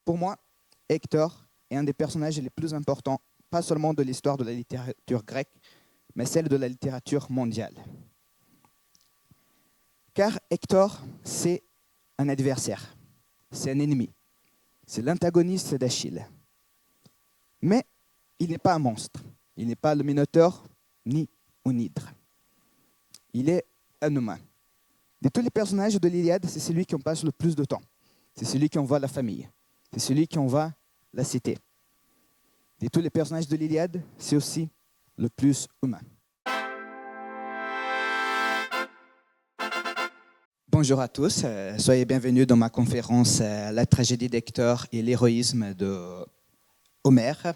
Pour moi, Hector est un des personnages les plus importants, pas seulement de l'histoire de la littérature grecque, mais celle de la littérature mondiale. Car Hector, c'est un adversaire, c'est un ennemi, c'est l'antagoniste d'Achille. Mais il n'est pas un monstre, il n'est pas le Minotaure ni un hydre. Il est un humain. De tous les personnages de l'Iliade, c'est celui qui en passe le plus de temps. C'est celui qui en voit la famille. C'est celui qui en voit la cité. De tous les personnages de l'Iliade, c'est aussi le plus humain. Bonjour à tous, soyez bienvenus dans ma conférence La tragédie d'Hector et l'héroïsme de Homère,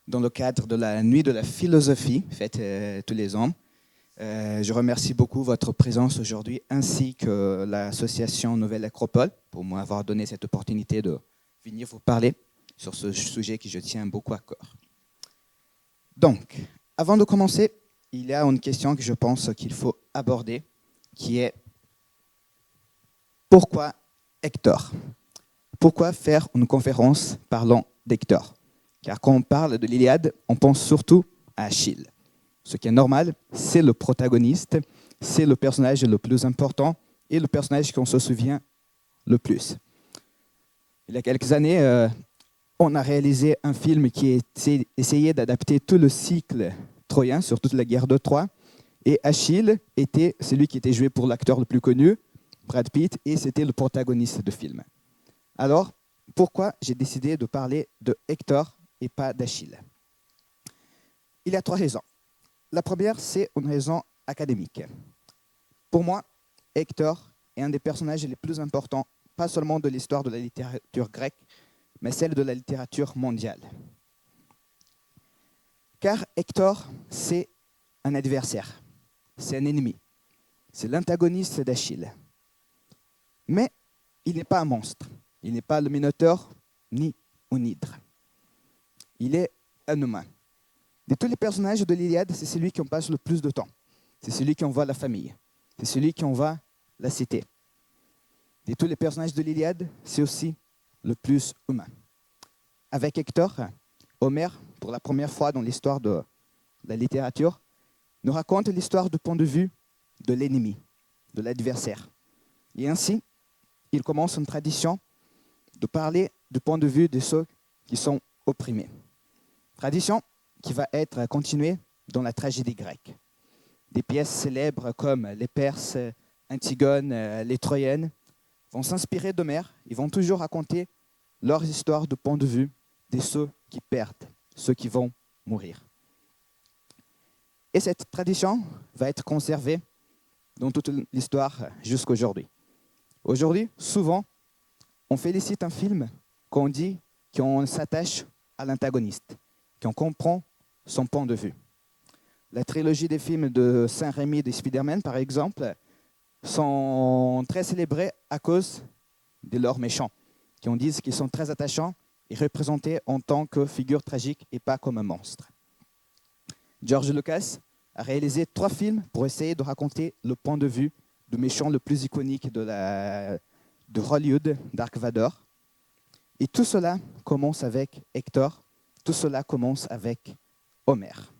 dans le cadre de la nuit de la philosophie faite tous les ans. Je remercie beaucoup votre présence aujourd'hui, ainsi que l'association Nouvelle Acropole pour m'avoir donné cette opportunité de venir vous parler sur ce sujet qui je tiens beaucoup à cœur. Donc, avant de commencer, il y a une question que je pense qu'il faut aborder, qui est pourquoi Hector? Pourquoi faire une conférence parlant d'Hector? Car quand on parle de l'Iliade, on pense surtout à Achille. Ce qui est normal, c'est le protagoniste, c'est le personnage le plus important et le personnage qu'on se souvient le plus. Il y a quelques années, on a réalisé un film qui essayait d'adapter tout le cycle troyen sur toute la guerre de Troie. Et Achille était celui qui était joué pour l'acteur le plus connu, Brad Pitt, et c'était le protagoniste du film. Alors, pourquoi j'ai décidé de parler de Hector et pas d'Achille? Il y a 3 raisons. La première, c'est une raison académique. Pour moi, Hector est un des personnages les plus importants, pas seulement de l'histoire de la littérature grecque, mais celle de la littérature mondiale. Car Hector, c'est un adversaire, c'est un ennemi, c'est l'antagoniste d'Achille. Mais il n'est pas un monstre, il n'est pas le Minotaure ni un hydre. Il est un humain. De tous les personnages de l'Iliade, c'est celui qui en passe le plus de temps. C'est celui qui en voit la famille. C'est celui qui en voit la cité. De tous les personnages de l'Iliade, c'est aussi le plus humain. Avec Hector, Homère, pour la première fois dans l'histoire de la littérature, nous raconte l'histoire du point de vue de l'ennemi, de l'adversaire. Et ainsi, il commence une tradition de parler du point de vue de ceux qui sont opprimés. Tradition qui va être continuée dans la tragédie grecque. Des pièces célèbres comme les Perses, Antigone, les Troyennes vont s'inspirer d'Homère. Ils vont toujours raconter leurs histoires du point de vue de ceux qui perdent, ceux qui vont mourir. Et cette tradition va être conservée dans toute l'histoire jusqu'à aujourd'hui. Aujourd'hui, souvent, on félicite un film qu'on dit qu'on s'attache à l'antagoniste, qu'on comprend son point de vue. La trilogie des films de Saint-Rémy et de Spider-Man, par exemple, sont très célébrés à cause de leurs méchants, qui on dit qu'ils sont très attachants et représentés en tant que figure tragique et pas comme un monstre. George Lucas a réalisé 3 films pour essayer de raconter le point de vue du méchant le plus iconique de Hollywood, Dark Vador. Et tout cela commence avec Hector, tout cela commence avec Homère.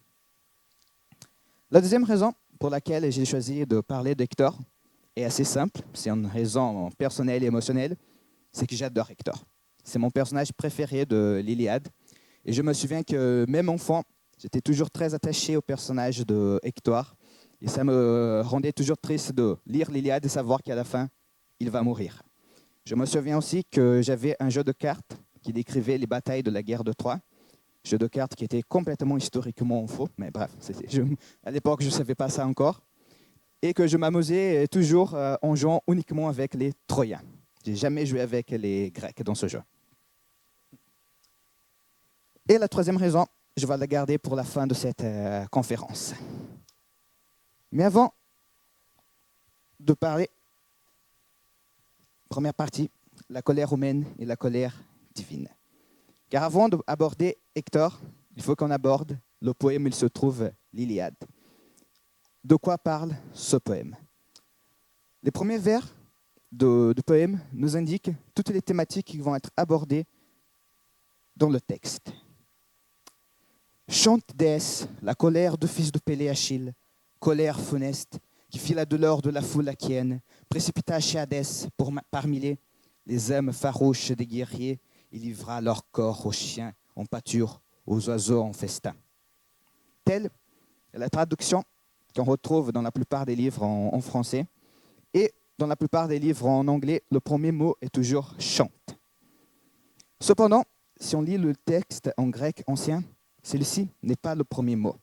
La deuxième raison pour laquelle j'ai choisi de parler d'Hector est assez simple, c'est une raison personnelle et émotionnelle, c'est que j'adore Hector. C'est mon personnage préféré de l'Iliade. Et je me souviens que même enfant, j'étais toujours très attaché au personnage de Hector. Et ça me rendait toujours triste de lire l'Iliade et savoir qu'à la fin, il va mourir. Je me souviens aussi que j'avais un jeu de cartes qui décrivait les batailles de la guerre de Troie. Jeu de cartes qui était complètement historiquement faux, mais bref, à l'époque, je ne savais pas ça encore. Et que je m'amusais toujours en jouant uniquement avec les Troyens. Je n'ai jamais joué avec les Grecs dans ce jeu. Et la troisième raison, je vais la garder pour la fin de cette conférence. Mais avant de parler, première partie, la colère humaine et la colère divine. Car avant d'aborder Hector, il faut qu'on aborde le poème où il se trouve l'Iliade. De quoi parle ce poème? Les premiers vers du poème nous indiquent toutes les thématiques qui vont être abordées dans le texte. Chante déesse, la colère de fils de Pélée Achille, colère funeste, qui fit la douleur de la foule achéenne, précipita chez Hadès par milliers les âmes farouches des guerriers, et livra leur corps aux chiens en pâture, aux oiseaux en festin. Telle est la traduction qu'on retrouve dans la plupart des livres en français. Et dans la plupart des livres en anglais, le premier mot est toujours chante. Cependant, si on lit le texte en grec ancien, celui-ci n'est pas le premier mot.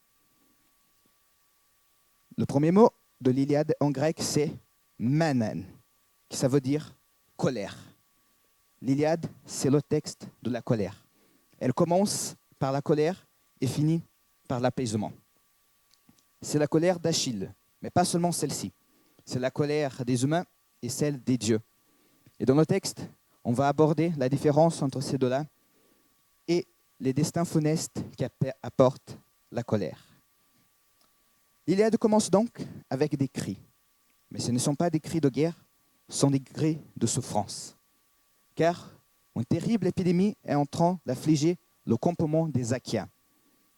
Le premier mot de l'Iliade en grec, c'est manen, qui ça veut dire colère. L'Iliade, c'est le texte de la colère. Elle commence par la colère et finit par l'apaisement. C'est la colère d'Achille, mais pas seulement celle-ci. C'est la colère des humains et celle des dieux. Et dans le texte, on va aborder la différence entre ces deux-là et les destins funestes qu'apporte la colère. L'Iliade commence donc avec des cris. Mais ce ne sont pas des cris de guerre, ce sont des cris de souffrance. Car une terrible épidémie est en train d'affliger le campement des Achéens.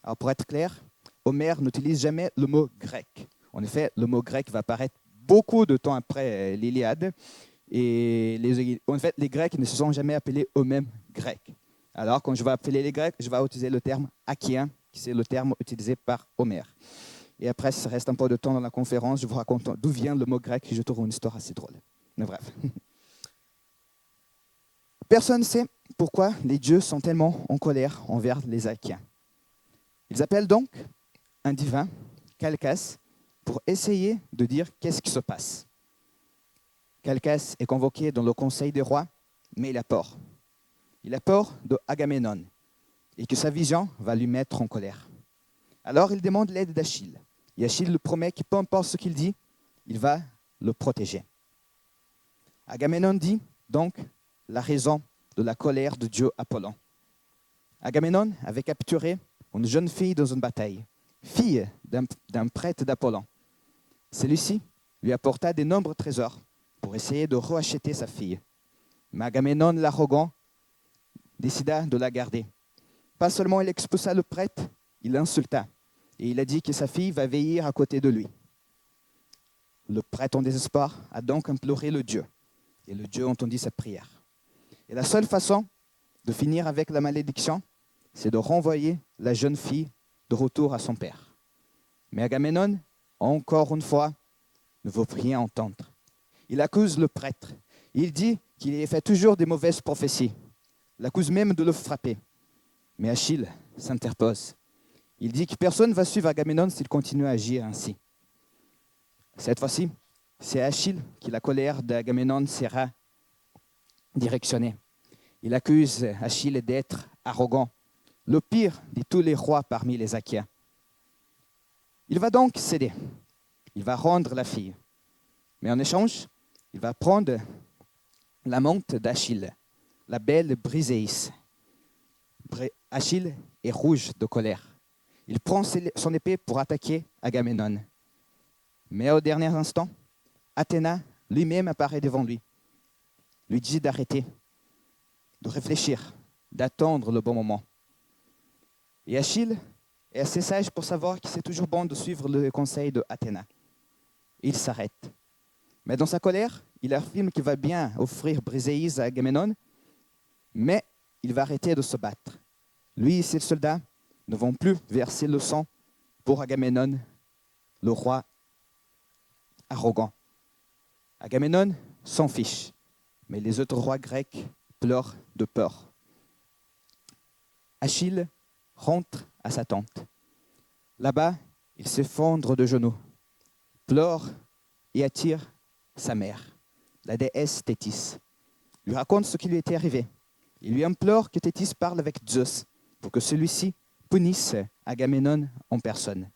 Alors pour être clair, Homère n'utilise jamais le mot grec. En effet, le mot grec va apparaître beaucoup de temps après l'Iliade. Et les Grecs ne se sont jamais appelés eux-mêmes Grecs. Alors, quand je vais appeler les Grecs, je vais utiliser le terme achéen, qui c'est le terme utilisé par Homère. Et après, si ça reste un peu de temps dans la conférence, je vous raconte d'où vient le mot grec et je trouve une histoire assez drôle. Mais bref. Personne ne sait pourquoi les dieux sont tellement en colère envers les Achéens. Ils appellent donc un divin, Calchas, pour essayer de dire qu'est-ce qui se passe. Calchas est convoqué dans le conseil des rois, mais il a peur. Il a peur de Agamemnon et que sa vision va lui mettre en colère. Alors il demande l'aide d'Achille. Et Achille lui promet que peu importe ce qu'il dit, il va le protéger. Agamemnon dit donc la raison de la colère de dieu Apollon. Agamemnon avait capturé une jeune fille dans une bataille, fille d'un prêtre d'Apollon. Celui-ci lui apporta de nombreux trésors pour essayer de racheter sa fille. Mais Agamemnon, l'arrogant, décida de la garder. Pas seulement il expulsa le prêtre, il l'insulta. Et il a dit que sa fille va veiller à côté de lui. Le prêtre en désespoir a donc imploré le Dieu. Et le Dieu entendit sa prière. Et la seule façon de finir avec la malédiction, c'est de renvoyer la jeune fille de retour à son père. Mais Agamemnon, encore une fois, ne veut rien entendre. Il accuse le prêtre. Il dit qu'il fait toujours des mauvaises prophéties. Il accuse même de le frapper. Mais Achille s'interpose. Il dit que personne ne va suivre Agamemnon s'il continue à agir ainsi. Cette fois-ci, c'est Achille qui la colère d'Agamemnon sera directionnée. Il accuse Achille d'être arrogant, le pire de tous les rois parmi les Achéens. Il va donc céder. Il va rendre la fille. Mais en échange, il va prendre l'amante d'Achille, la belle Briséis. Achille est rouge de colère. Il prend son épée pour attaquer Agamemnon. Mais au dernier instant, Athéna lui-même apparaît devant lui. Lui dit d'arrêter, de réfléchir, d'attendre le bon moment. Et Achille est assez sage pour savoir que c'est toujours bon de suivre le conseil de Athéna. Il s'arrête. Mais dans sa colère, il affirme qu'il va bien offrir Briséis à Agamemnon, mais il va arrêter de se battre. Lui et ses soldats ne vont plus verser le sang pour Agamemnon, le roi arrogant. Agamemnon s'en fiche, mais les autres rois grecs pleurent de peur. Achille rentre à sa tente. Là-bas, il s'effondre de genoux, pleure et attire sa mère, la déesse Thétis. Lui raconte ce qui lui était arrivé. Il lui implore que Thétis parle avec Zeus pour que celui-ci punisse Agamemnon en personne.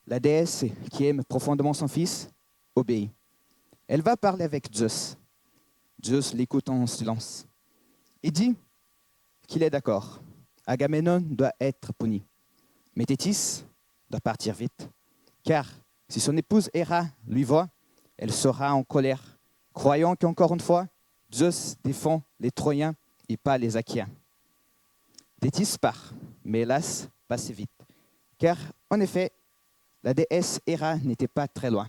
La déesse, qui aime profondément son fils, obéit. Elle va parler avec Zeus. Zeus l'écoute en silence et dit qu'il est d'accord. Agamemnon doit être puni. Mais Thétis doit partir vite, car si son épouse Héra lui voit, elle sera en colère, croyant qu'encore une fois, Zeus défend les Troyens et pas les Achaéens. Thétis part, mais hélas, pas si vite. Car, en effet, la déesse Héra n'était pas très loin.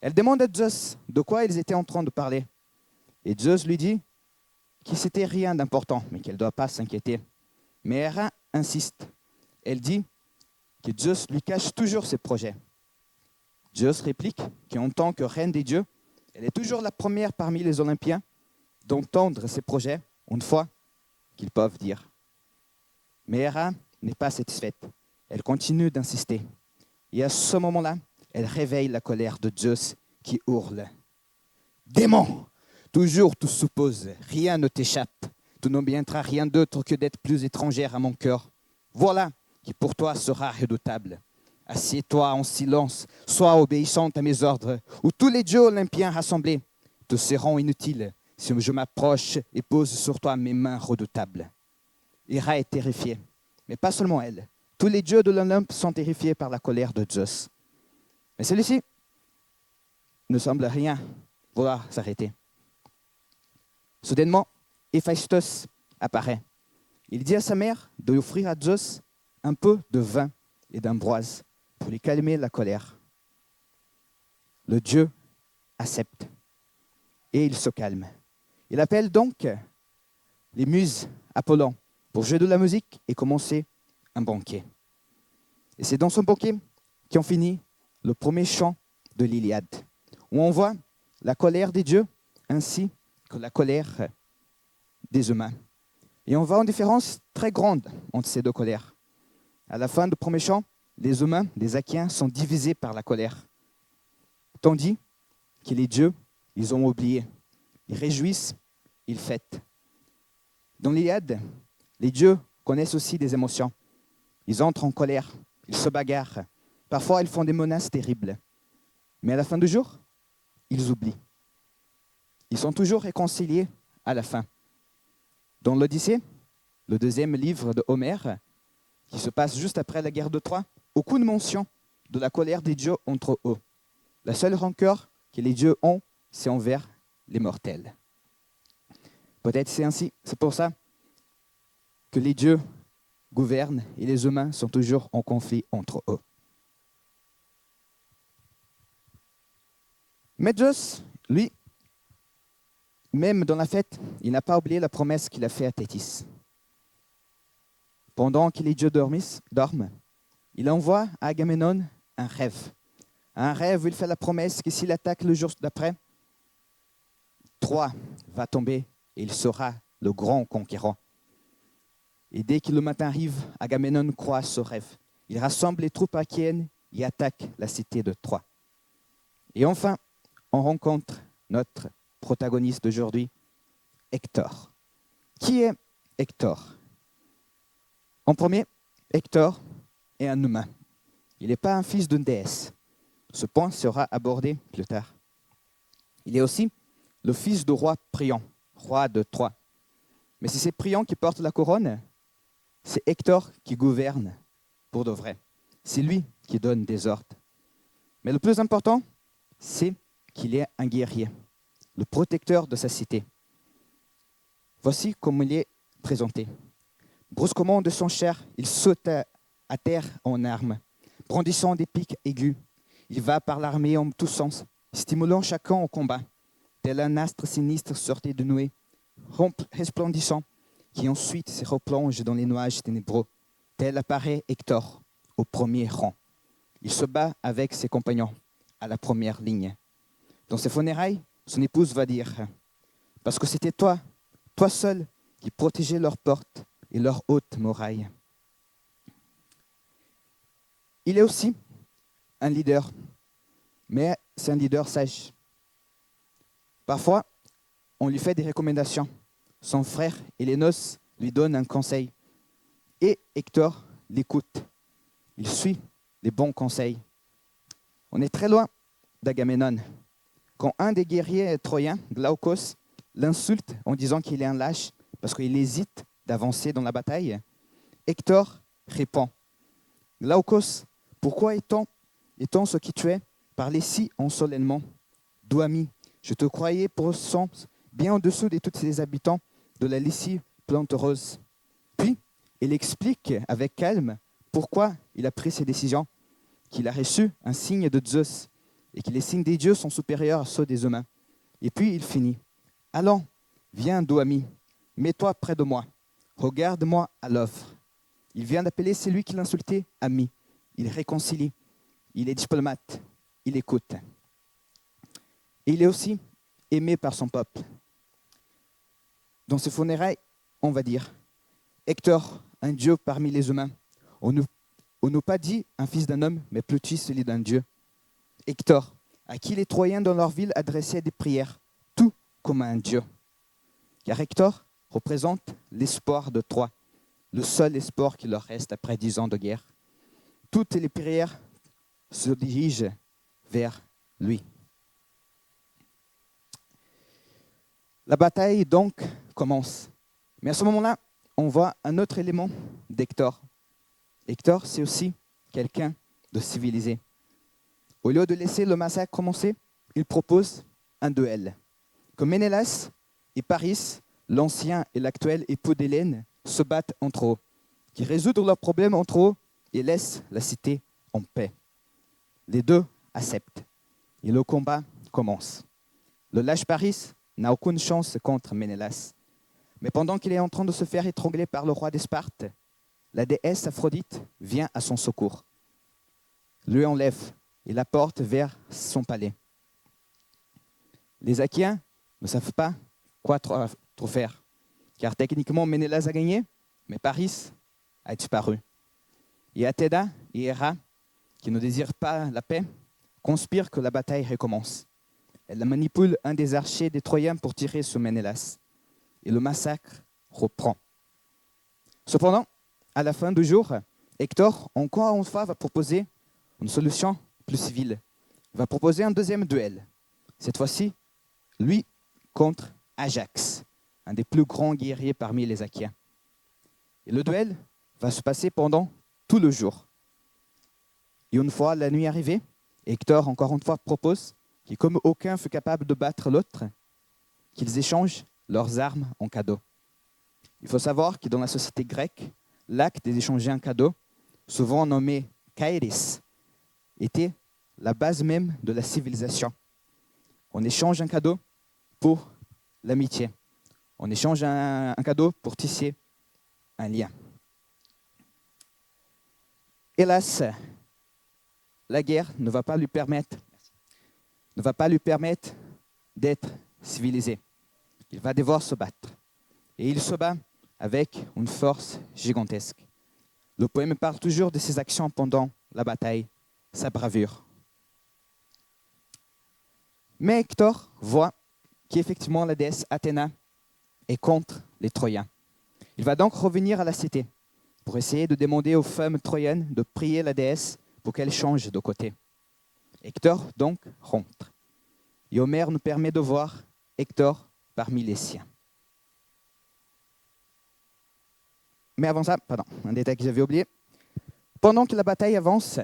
Elle demande à Zeus de quoi ils étaient en train de parler. Et Zeus lui dit que c'était rien d'important, mais qu'elle ne doit pas s'inquiéter. Mais Héra insiste. Elle dit que Zeus lui cache toujours ses projets. Zeus réplique qu'en tant que reine des dieux, elle est toujours la première parmi les Olympiens d'entendre ses projets une fois qu'ils peuvent dire. Mais Héra n'est pas satisfaite. Elle continue d'insister. Et à ce moment-là, elle réveille la colère de Zeus qui hurle. « Démon, toujours tu supposes, rien ne t'échappe. Tu n'obtiendras rien d'autre que d'être plus étrangère à mon cœur. Voilà qui pour toi sera redoutable. Assieds-toi en silence, sois obéissante à mes ordres, ou tous les dieux olympiens rassemblés te seront inutiles si je m'approche et pose sur toi mes mains redoutables. » Héra est terrifiée, mais pas seulement elle. Tous les dieux de l'Olympe sont terrifiés par la colère de Zeus. Mais celui-ci ne semble rien vouloir s'arrêter. Soudainement, Héphaïstos apparaît. Il dit à sa mère de lui offrir à Zeus un peu de vin et d'ambroise pour lui calmer la colère. Le dieu accepte et il se calme. Il appelle donc les muses Apollon pour jouer de la musique et commencer un banquet. Et c'est dans son banquet qu'on finit le premier chant de l'Iliade, où on voit la colère des dieux ainsi que la colère des humains. Et on voit une différence très grande entre ces deux colères. À la fin du premier chant, les humains, les Achaéens, sont divisés par la colère, tandis que les dieux, ils ont oublié. Ils réjouissent, ils fêtent. Dans l'Iliade, les dieux connaissent aussi des émotions. Ils entrent en colère, ils se bagarrent. Parfois, ils font des menaces terribles. Mais à la fin du jour, ils oublient. Ils sont toujours réconciliés à la fin. Dans l'Odyssée, le deuxième livre de Homère, qui se passe juste après la guerre de Troie, aucune mention de la colère des dieux entre eux. La seule rancœur que les dieux ont, c'est envers les mortels. Peut-être c'est ainsi, c'est pour ça que les dieux gouvernent et les humains sont toujours en conflit entre eux. Mais Zeus, lui, même dans la fête, il n'a pas oublié la promesse qu'il a faite à Thétis. Pendant que les dieux dorment, il envoie à Agamemnon un rêve. Un rêve où il fait la promesse que s'il attaque le jour d'après, Troie va tomber et il sera le grand conquérant. Et dès que le matin arrive, Agamemnon croit à ce rêve. Il rassemble les troupes achéennes et attaque la cité de Troie. Et enfin, on rencontre notre protagoniste d'aujourd'hui, Hector. Qui est Hector? En premier, Hector est un humain. Il n'est pas un fils d'une déesse. Ce point sera abordé plus tard. Il est aussi le fils du roi Priam, roi de Troie. Mais si c'est Priam qui porte la couronne, c'est Hector qui gouverne pour de vrai. C'est lui qui donne des ordres. Mais le plus important, c'est qu'il est un guerrier, le protecteur de sa cité. Voici comment il est présenté. Brusquement de son chair, il saute à terre en armes, brandissant des pics aigus. Il va par l'armée en tous sens, stimulant chacun au combat, tel un astre sinistre sorti de nuée, resplendissant, qui ensuite se replonge dans les nuages ténébreux. Tel apparaît Hector, au premier rang. Il se bat avec ses compagnons, à la première ligne. Dans ses funérailles, son épouse va dire « Parce que c'était toi, toi seul, qui protégeais leurs portes et leurs hautes murailles. » Il est aussi un leader, mais c'est un leader sage. Parfois, on lui fait des recommandations. Son frère Hélénos lui donne un conseil. Et Hector l'écoute. Il suit les bons conseils. On est très loin d'Agamemnon. Quand un des guerriers troyens, Glaucos, l'insulte en disant qu'il est un lâche parce qu'il hésite d'avancer dans la bataille, Hector répond « Glaucos, pourquoi étant ce qui tu es, parler si insolemment? Doux ami, je te croyais pour sens bien en dessous de tous ses habitants, de la Lycie plantereuse. Puis, il explique avec calme pourquoi il a pris ces décisions, qu'il a reçu un signe de Zeus et que les signes des dieux sont supérieurs à ceux des humains. Et puis, il finit. « Allons, viens, doux ami, mets-toi près de moi, regarde-moi à l'œuvre. » Il vient d'appeler celui qui l'insultait ami. Il réconcilie. Il est diplomate. Il écoute. Et il est aussi aimé par son peuple. Dans ses funérailles, on va dire Hector, un dieu parmi les humains. On ne pas dit un fils d'un homme, mais plutôt celui d'un dieu. Hector, à qui les Troyens dans leur ville adressaient des prières, tout comme un dieu. Car Hector représente l'espoir de Troie, le seul espoir qui leur reste après 10 ans de guerre. Toutes les prières se dirigent vers lui. La bataille donc commence. Mais à ce moment-là, on voit un autre élément d'Hector. Hector, c'est aussi quelqu'un de civilisé. Au lieu de laisser le massacre commencer, il propose un duel. Que Ménélas et Paris, l'ancien et l'actuel époux d'Hélène, se battent entre eux, qui résoudent leurs problèmes entre eux et laissent la cité en paix. Les deux acceptent et le combat commence. Le lâche Paris n'a aucune chance contre Ménélas. Mais pendant qu'il est en train de se faire étrangler par le roi de Sparte, la déesse Aphrodite vient à son secours, lui enlève et la porte vers son palais. Les Achéens ne savent pas quoi trop faire, car techniquement Ménélas a gagné, mais Paris a disparu. Et Athéna et Héra, qui ne désirent pas la paix, conspirent que la bataille recommence. Elle manipule un des archers des Troyens pour tirer sur Ménélas. Et le massacre reprend. Cependant, à la fin du jour, Hector, encore une fois, va proposer une solution plus civile. Il va proposer un deuxième duel. Cette fois-ci, lui contre Ajax, un des plus grands guerriers parmi les Achéens. Et le duel va se passer pendant tout le jour. Et une fois la nuit arrivée, Hector, encore une fois, propose, que comme aucun fut capable de battre l'autre, qu'ils échangent leurs armes en cadeau. Il faut savoir que dans la société grecque, l'acte d'échanger un cadeau, souvent nommé kairos, était la base même de la civilisation. On échange un cadeau pour l'amitié. On échange un cadeau pour tisser un lien. Hélas, la guerre ne va pas lui permettre d'être civilisé. Il va devoir se battre. Et il se bat avec une force gigantesque. Le poème parle toujours de ses actions pendant la bataille, sa bravoure. Mais Hector voit qu'effectivement la déesse Athéna est contre les Troyens. Il va donc revenir à la cité pour essayer de demander aux femmes troyennes de prier la déesse pour qu'elle change de côté. Hector donc rentre. Et Homère nous permet de voir Hector parmi les siens. Mais avant ça, un détail que j'avais oublié. Pendant que la bataille avance,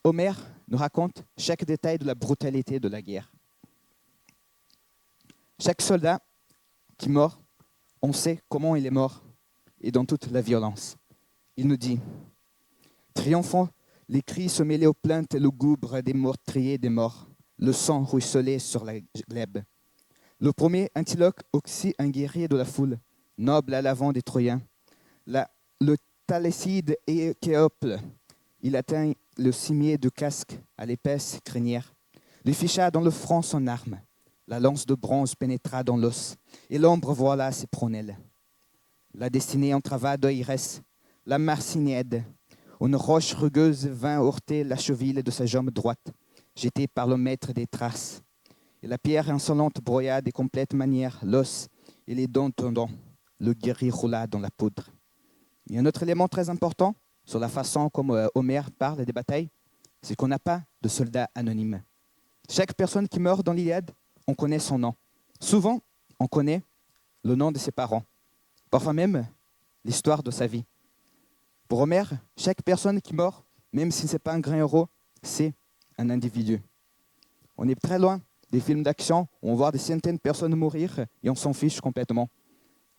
Homère nous raconte chaque détail de la brutalité de la guerre. Chaque soldat qui meurt, on sait comment il est mort et dans toute la violence. Il nous dit, triomphant, les cris se mêlaient aux plaintes lugubres des meurtriers des morts. Le sang ruisselait sur la glèbe. Le premier Antiloque, aussi un guerrier de la foule, noble à l'avant des Troyens. Le Thalécide et Chéople, il atteint le cimier du casque à l'épaisse crinière. Lui ficha dans le front son arme. La lance de bronze pénétra dans l'os, et l'ombre voila ses prunelles. La destinée entrava d'Oïrès, la Marciniède. Une roche rugueuse vint heurter la cheville de sa jambe droite, jetée par le maître des Thraces. Et la pierre insolente broya de complète manière l'os et les dents tendants. Le guerrier roula dans la poudre. Il y a un autre élément très important sur la façon comme Homère parle des batailles, c'est qu'on n'a pas de soldats anonymes. Chaque personne qui meurt dans l'Iliade, on connaît son nom. Souvent, on connaît le nom de ses parents. Parfois même, l'histoire de sa vie. Pour Homère, chaque personne qui meurt, même si ce n'est pas un grand héros, c'est un individu. On est très loin des films d'action où on voit des centaines de personnes mourir et on s'en fiche complètement.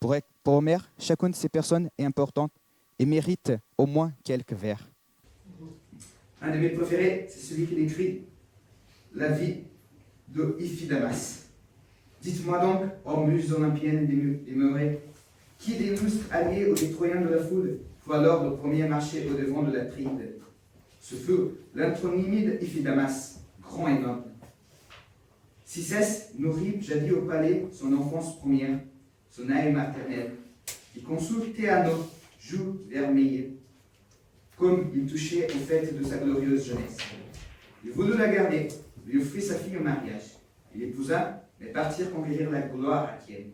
Pour Homère, chacune de ces personnes est importante et mérite au moins quelques vers. Un de mes préférés, c'est celui qu'il écrit, La vie de Iphidamas. Dites-moi donc, ô muses olympiennes demeurées, qui des muscles alliés aux Troyens de la foule faut alors le premier marcher au devant de la tride? Ce fut l'intronymide Iphidamas, grand et noble. Cicès nourrit jadis au palais son enfance première, son âme maternelle, et consulte Théano, joue vermeille, comme il touchait aux fêtes de sa glorieuse jeunesse. Il voulut la garder, lui offrit sa fille au mariage. Il l'épousa, mais partirent conquérir la gloire achéenne.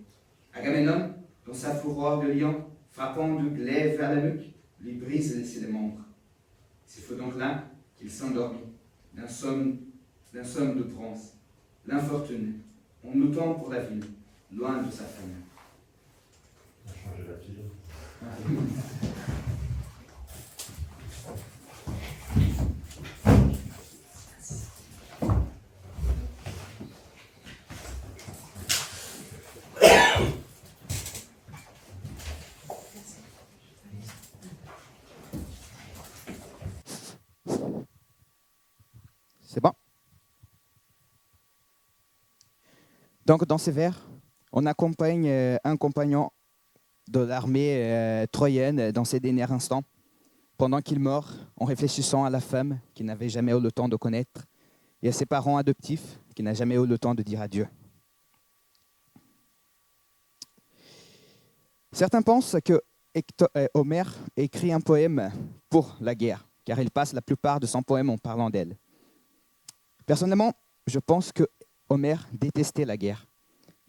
Agamemnon, dans sa fureur de lion, frappant du glaive vers la nuque, lui brise ses membres. C'est fut donc là qu'il s'endormit, d'un somme de bronze. L'infortune, en luttant pour la ville, loin de sa famille. On a changé la fille. C'est bon? Donc, dans ces vers, on accompagne un compagnon de l'armée troyenne dans ses derniers instants, pendant qu'il meurt, en réfléchissant à la femme qu'il n'avait jamais eu le temps de connaître et à ses parents adoptifs qu'il n'a jamais eu le temps de dire adieu. Certains pensent que Homère écrit un poème pour la guerre, car il passe la plupart de son poème en parlant d'elle. Personnellement, je pense que Homère détestait la guerre,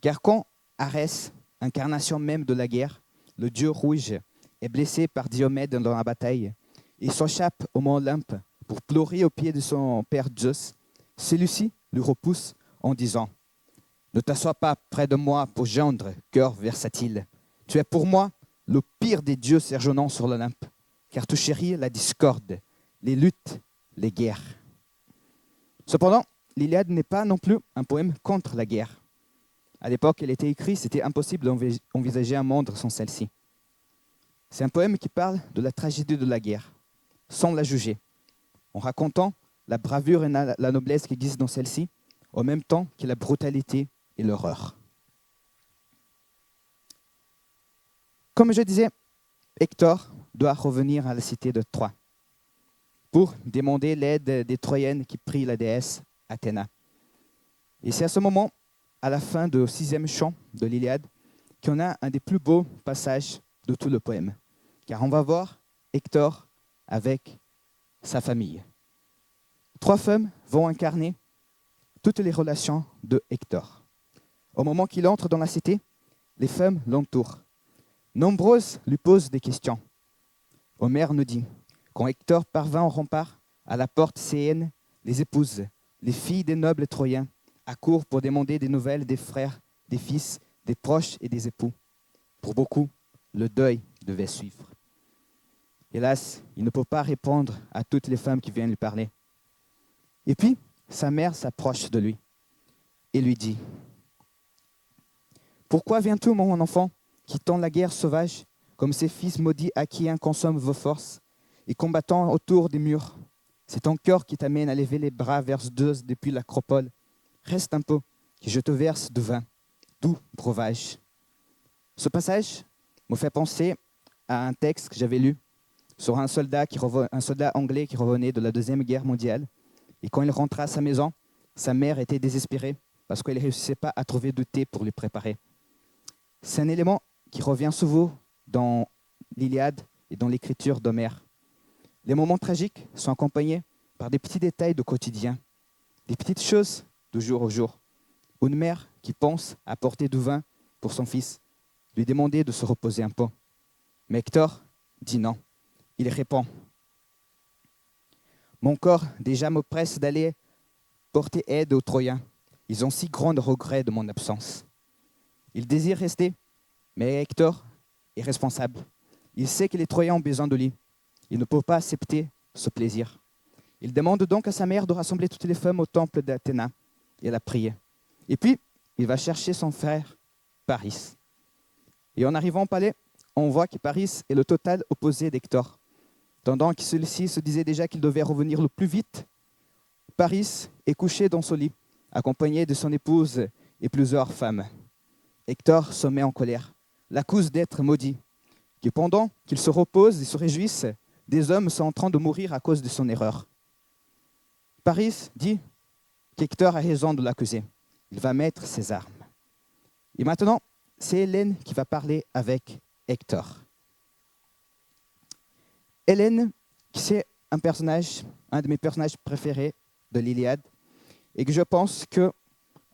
car quand Arès, incarnation même de la guerre, le dieu rouge, est blessé par Diomède dans la bataille, il s'échappe au mont Olympe pour pleurer aux pieds de son père Zeus. Celui-ci le repousse en disant « Ne t'assois pas près de moi pour gendre, cœur versatile. Tu es pour moi le pire des dieux séjournant sur l'Olympe, car tu chéris la discorde, les luttes, les guerres. » Cependant, l'Iliade n'est pas non plus un poème contre la guerre. À l'époque où elle était écrite, c'était impossible d'envisager un monde sans celle-ci. C'est un poème qui parle de la tragédie de la guerre, sans la juger, en racontant la bravure et la noblesse qui existent dans celle-ci, en même temps que la brutalité et l'horreur. Comme je disais, Hector doit revenir à la cité de Troie pour demander l'aide des Troyennes qui prient la déesse Athéna. Et c'est à ce moment, à la fin du 6e chant de l'Iliade, qu'on a un des plus beaux passages de tout le poème. Car on va voir Hector avec sa famille. 3 femmes vont incarner toutes les relations de Hector. Au moment qu'il entre dans la cité, les femmes l'entourent. Nombreuses lui posent des questions. Homère nous dit, quand Hector parvint au rempart, à la porte Céenne, les épouses, les filles des nobles Troyens, accourent pour demander des nouvelles des frères, des fils, des proches et des époux. Pour beaucoup, le deuil devait suivre. Hélas, il ne peut pas répondre à toutes les femmes qui viennent lui parler. Et puis, sa mère s'approche de lui et lui dit « Pourquoi viens-tu, mon enfant, quittant la guerre sauvage, comme ces fils maudits à qui consomment vos forces, et combattant autour des murs? C'est ton cœur qui t'amène à lever les bras vers Zeus depuis l'acropole. Reste un peu, que je te verse du vin, doux breuvage. » Ce passage me fait penser à un texte que j'avais lu sur un soldat anglais qui revenait de la Deuxième Guerre mondiale. Et quand il rentra à sa maison, sa mère était désespérée parce qu'elle ne réussissait pas à trouver du thé pour lui préparer. C'est un élément qui revient souvent dans l'Iliade et dans l'écriture d'Homère. Les moments tragiques sont accompagnés par des petits détails du quotidien, des petites choses de jour au jour. Une mère qui pense à apporter du vin pour son fils, lui demander de se reposer un peu. Mais Hector dit non. Il répond « Mon corps déjà me presse d'aller porter aide aux Troyens. Ils ont si grand regret de mon absence. » Il désire rester, mais Hector est responsable. Il sait que les Troyens ont besoin de lui. Il ne peut pas accepter ce plaisir. Il demande donc à sa mère de rassembler toutes les femmes au temple d'Athéna et la prier. Et puis, il va chercher son frère Paris. Et en arrivant au palais, on voit que Paris est le total opposé d'Hector. Tandis que celui-ci se disait déjà qu'il devait revenir le plus vite, Paris est couché dans son lit, accompagné de son épouse et plusieurs femmes. Hector se met en colère, l'accuse d'être maudit, que pendant qu'il se repose et se réjouisse, des hommes sont en train de mourir à cause de son erreur. Paris dit qu'Hector a raison de l'accuser. Il va mettre ses armes. Et maintenant, c'est Hélène qui va parler avec Hector. Hélène, c'est un de mes personnages préférés de l'Iliade, et que je pense que,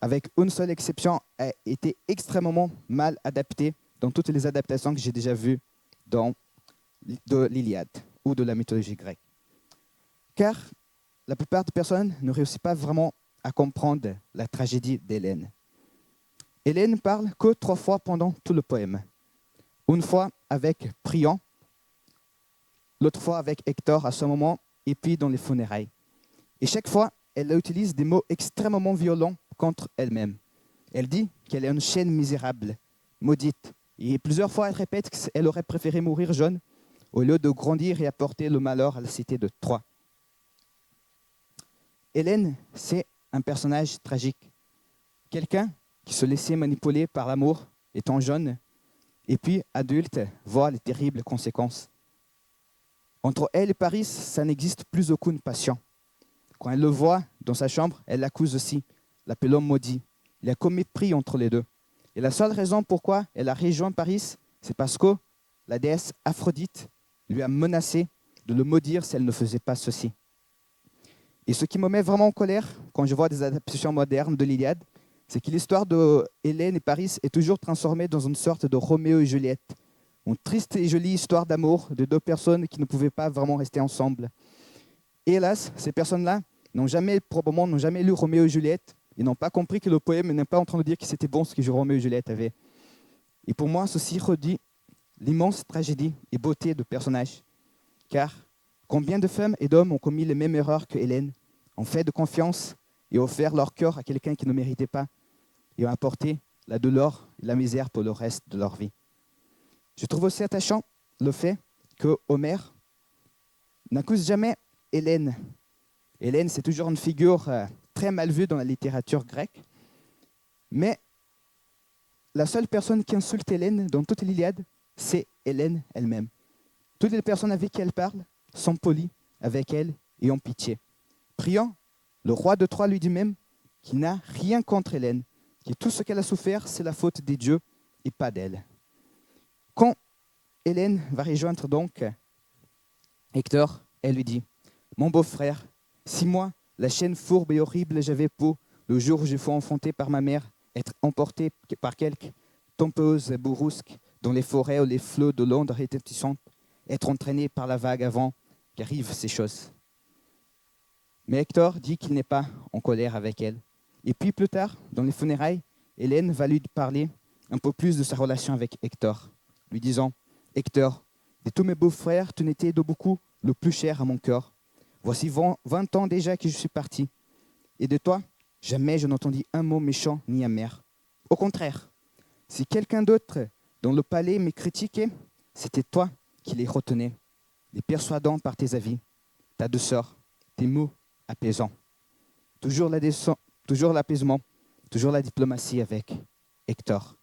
avec une seule exception, a été extrêmement mal adapté dans toutes les adaptations que j'ai déjà vues de l'Iliade ou de la mythologie grecque. Car la plupart des personnes ne réussissent pas vraiment à comprendre la tragédie d'Hélène. Hélène parle que 3 fois pendant tout le poème. Une fois avec Priam, l'autre fois avec Hector à ce moment, et puis dans les funérailles. Et chaque fois, elle utilise des mots extrêmement violents contre elle-même. Elle dit qu'elle est une chienne misérable, maudite. Et plusieurs fois, elle répète qu'elle aurait préféré mourir jeune au lieu de grandir et apporter le malheur à la cité de Troie. Hélène, c'est un personnage tragique. Quelqu'un qui se laissait manipuler par l'amour étant jeune, et puis adulte, voit les terribles conséquences. Entre elle et Paris, ça n'existe plus aucune passion. Quand elle le voit dans sa chambre, elle l'accuse aussi, l'appelant maudit. Il y a comme mépris entre les deux. Et la seule raison pourquoi elle a rejoint Paris, c'est parce que la déesse Aphrodite lui a menacé de le maudire si elle ne faisait pas ceci. Et ce qui me met vraiment en colère quand je vois des adaptations modernes de l'Iliade, c'est que l'histoire de Hélène et Paris est toujours transformée dans une sorte de Roméo et Juliette. Une triste et jolie histoire d'amour de 2 personnes qui ne pouvaient pas vraiment rester ensemble. Et hélas, ces personnes-là probablement n'ont jamais lu Roméo et Juliette. Ils n'ont pas compris que le poème n'est pas en train de dire que c'était bon ce que Roméo et Juliette avaient. Et pour moi, ceci redit l'immense tragédie et beauté de personnages. Car combien de femmes et d'hommes ont commis les mêmes erreurs que Hélène, ont fait de confiance et offert leur cœur à quelqu'un qui ne méritait pas, et ont apporté la douleur et la misère pour le reste de leur vie. Je trouve aussi attachant le fait que Homère n'accuse jamais Hélène. Hélène, c'est toujours une figure très mal vue dans la littérature grecque, mais la seule personne qui insulte Hélène dans toute l'Iliade, c'est Hélène elle-même. Toutes les personnes avec qui elle parle sont polies avec elle et ont pitié. Priam, le roi de Troie, lui dit même qu'il n'a rien contre Hélène, que tout ce qu'elle a souffert, c'est la faute des dieux et pas d'elle. Quand Hélène va rejoindre donc Hector, elle lui dit « Mon beau-frère, si moi, la chaîne fourbe et horrible j'avais peau, le jour où je fus enfanté par ma mère, être emporté par quelque tempeuse bourrusque dans les forêts ou les flots de l'onde rétentissante, être entraîné par la vague avant qu'arrivent ces choses. » Mais Hector dit qu'il n'est pas en colère avec elle. Et puis plus tard, dans les funérailles, Hélène va lui parler un peu plus de sa relation avec Hector, lui disant « Hector, de tous mes beaux-frères, tu n'étais de beaucoup le plus cher à mon cœur. Voici 20 ans déjà que je suis parti. Et de toi, jamais je n'entendis un mot méchant ni amer. Au contraire, si quelqu'un d'autre dans le palais me critiquait, c'était toi qui les retenais, les persuadant par tes avis, ta douceur, tes mots apaisants. Toujours l'apaisement, toujours la diplomatie avec Hector.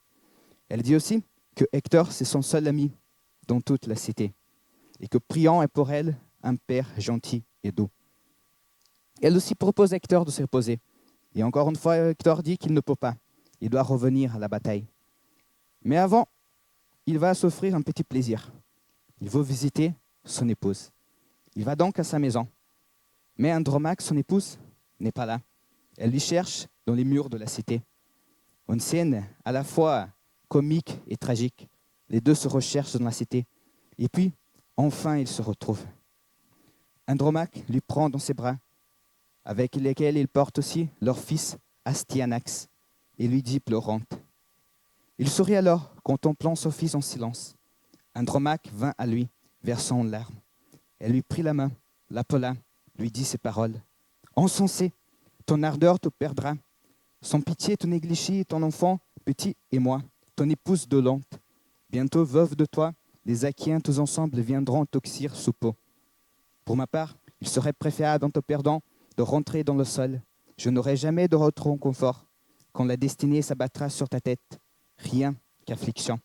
Elle dit aussi que Hector, c'est son seul ami dans toute la cité, et que Priam est pour elle un père gentil et doux. Elle aussi propose à Hector de se reposer. Et encore une fois, Hector dit qu'il ne peut pas. Il doit revenir à la bataille. Mais avant, il va s'offrir un petit plaisir. Il veut visiter son épouse. Il va donc à sa maison. Mais Andromaque, son épouse, n'est pas là. Elle lui cherche dans les murs de la cité. Une scène à la fois comique et tragique. Les deux se recherchent dans la cité. Et puis, enfin, ils se retrouvent. Andromaque lui prend dans ses bras, avec lesquels il porte aussi leur fils Astyanax, et lui dit pleurante. Il sourit alors, contemplant son fils en silence. Andromaque vint à lui, versant une larme. Elle lui prit la main, l'appela, lui dit ces paroles. « Insensé, ton ardeur te perdra. Sans pitié, ton négligé, ton enfant, petit et moi, ton épouse dolente. Bientôt, veuve de toi, les Achiens tous ensemble viendront t'oxyre sous peau. Pour ma part, il serait préférable en te perdant de rentrer dans le sol. Je n'aurai jamais de retour en confort quand la destinée s'abattra sur ta tête. Rien qu'affliction.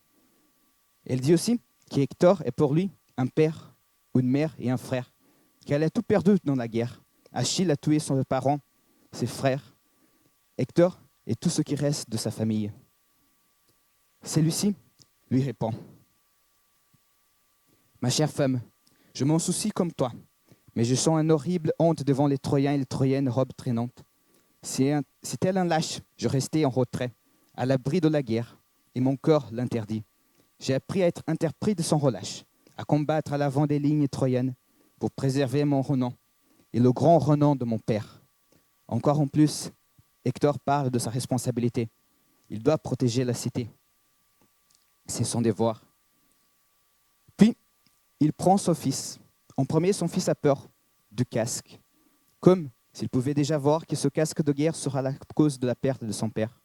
Elle dit aussi qu'Hector est pour lui un père, une mère et un frère, qu'elle a tout perdu dans la guerre. Achille a tué son parent, ses frères, Hector et tout ce qui reste de sa famille. Celui-ci lui répond: Ma chère femme, je m'en soucie comme toi, mais je sens une horrible honte devant les Troyens et les Troyennes robes traînantes. Si tel un lâche, je restais en retrait, à l'abri de la guerre, et mon corps l'interdit. J'ai appris à être interprète sans relâche, à combattre à l'avant des lignes troyennes pour préserver mon renom et le grand renom de mon père. Encore en plus, Hector parle de sa responsabilité. Il doit protéger la cité. C'est son devoir. Puis, il prend son fils. En premier, son fils a peur du casque, comme s'il pouvait déjà voir que ce casque de guerre sera la cause de la perte de son père.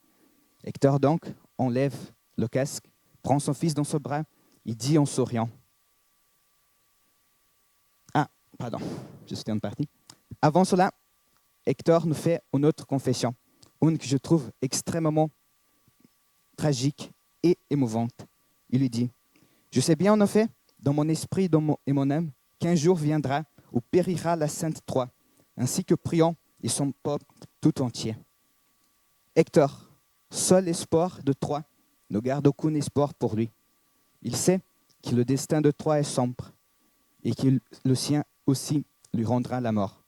Hector donc enlève le casque, prend son fils dans son bras, il dit en souriant: Ah, pardon, je suis en partie. Avant cela, Hector nous fait une autre confession, une que je trouve extrêmement tragique et émouvante. Il lui dit: Je sais bien en effet, dans mon esprit et mon âme, qu'un jour viendra où périra la Sainte Troie, ainsi que Priam et son peuple tout entier. Hector, seul espoir de Troie, ne garde aucun espoir pour lui. Il sait que le destin de Troie est sombre et que le sien aussi lui rendra la mort.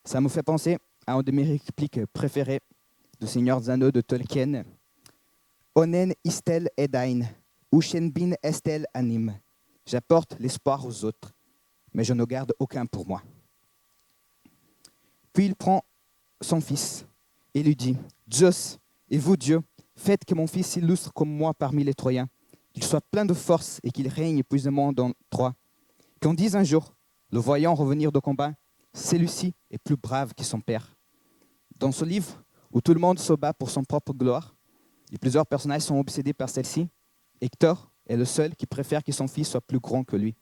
Ça me fait penser à une de mes répliques préférées du Seigneur des Anneaux de Tolkien. Onen istel edain, ushenbin estel anim. J'apporte l'espoir aux autres, mais je ne garde aucun pour moi. Puis il prend son fils et lui dit: Zeus, et vous Dieu, faites que mon fils s'illustre comme moi parmi les Troyens, qu'il soit plein de force et qu'il règne épuisément dans Troie. Qu'on dise un jour, le voyant revenir de combat, celui-ci est plus brave que son père. Dans ce livre, où tout le monde se bat pour son propre gloire, et plusieurs personnages sont obsédés par celle-ci, Hector est le seul qui préfère que son fils soit plus grand que lui.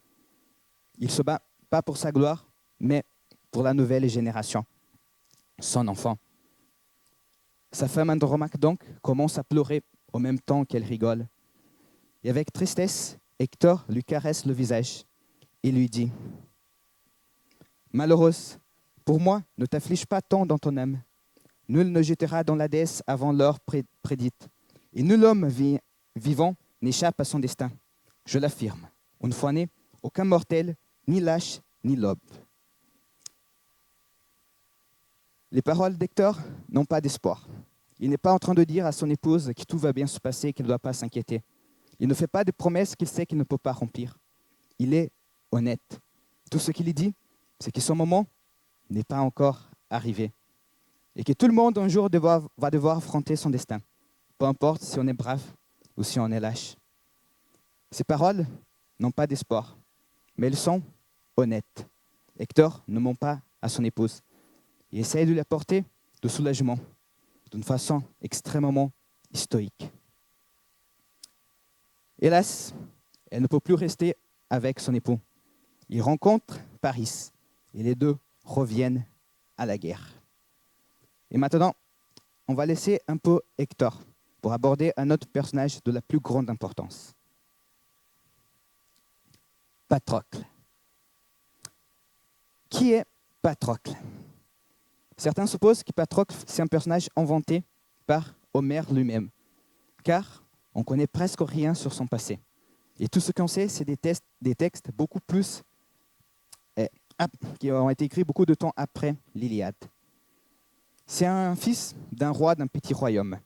Il ne se bat pas pour sa gloire, mais pour la nouvelle génération, son enfant. Sa femme Andromaque donc commence à pleurer au même temps qu'elle rigole. Et avec tristesse, Hector lui caresse le visage et lui dit: Malheureuse, pour moi, ne t'afflige pas tant dans ton âme. Nul ne jettera dans l'Hadès avant l'heure prédite, et nul homme vivant n'échappe à son destin. Je l'affirme, une fois né, aucun mortel, ni lâche, ni lobe. Les paroles d'Hector n'ont pas d'espoir. Il n'est pas en train de dire à son épouse que tout va bien se passer et qu'elle ne doit pas s'inquiéter. Il ne fait pas de promesses qu'il sait qu'il ne peut pas remplir. Il est honnête. Tout ce qu'il dit, c'est que son moment n'est pas encore arrivé. Et que tout le monde un jour va devoir affronter son destin, peu importe si on est brave ou si on est lâche. Ces paroles n'ont pas d'espoir, mais elles sont honnêtes. Hector ne ment pas à son épouse. Il essaie de lui apporter de soulagement, d'une façon extrêmement stoïque. Hélas, elle ne peut plus rester avec son époux. Ils rencontrent Paris et les deux reviennent à la guerre. Et maintenant, on va laisser un peu Hector pour aborder un autre personnage de la plus grande importance. Patrocle. Qui est Patrocle? Certains supposent que Patrocle, c'est un personnage inventé par Homère lui-même, car on connaît presque rien sur son passé. Et tout ce qu'on sait, c'est des textes beaucoup plus qui ont été écrits beaucoup de temps après l'Iliade. C'est un fils d'un roi d'un petit royaume,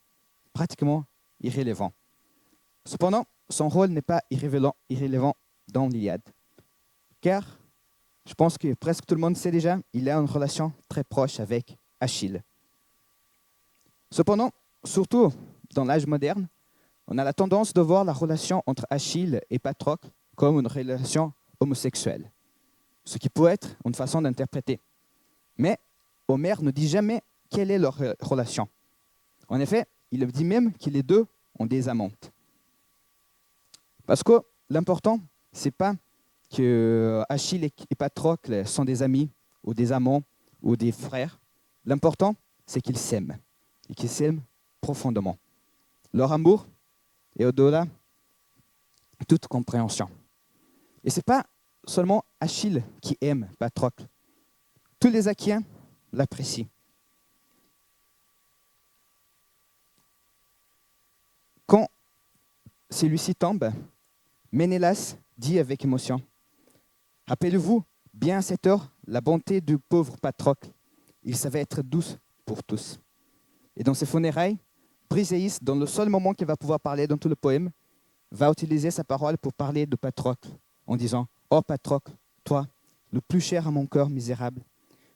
pratiquement irrélevant. Cependant, son rôle n'est pas irrélevant dans l'Iliade, car je pense que presque tout le monde sait déjà, il a une relation très proche avec Achille. Cependant, surtout dans l'âge moderne, on a la tendance de voir la relation entre Achille et Patrocle comme une relation homosexuelle, ce qui peut être une façon d'interpréter. Mais Homère ne dit jamais quelle est leur relation. En effet, il dit même que les deux ont des amantes. Parce que l'important, c'est pas que Achille et Patrocle sont des amis ou des amants ou des frères. L'important, c'est qu'ils s'aiment et qu'ils s'aiment profondément. Leur amour est au-delà de toute compréhension. Et ce n'est pas seulement Achille qui aime Patrocle. Tous les Achaéens l'apprécient. Quand celui-ci tombe, Ménélas dit avec émotion, « Rappelez-vous bien à cette heure la bonté du pauvre Patrocle. Il savait être douce pour tous. » Et dans ses funérailles, Briséis, dans le seul moment qu'il va pouvoir parler dans tout le poème, va utiliser sa parole pour parler de Patrocle, en disant « Oh Patrocle, toi, le plus cher à mon cœur misérable,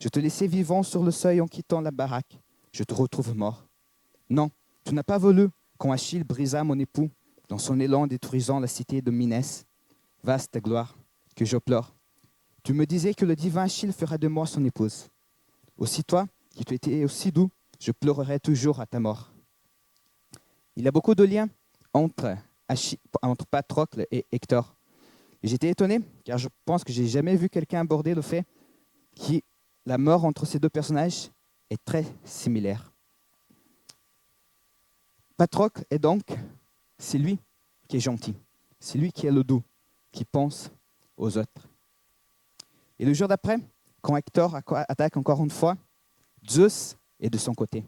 je te laissais vivant sur le seuil en quittant la baraque. Je te retrouve mort. Non, tu n'as pas voulu quand Achille brisa mon époux dans son élan détruisant la cité de Minès. Vaste gloire, que je pleure. Tu me disais que le divin Achille fera de moi son épouse. Aussi toi, qui tu étais aussi doux, je pleurerai toujours à ta mort. » Il y a beaucoup de liens entre Patrocle et Hector. Et j'étais étonné, car je pense que je n'ai jamais vu quelqu'un aborder le fait que la mort entre ces deux personnages est très similaire. Patrocle est donc, c'est lui qui est gentil, c'est lui qui est le doux, qui pense aux autres. Et le jour d'après, quand Hector attaque encore une fois, Zeus est de son côté.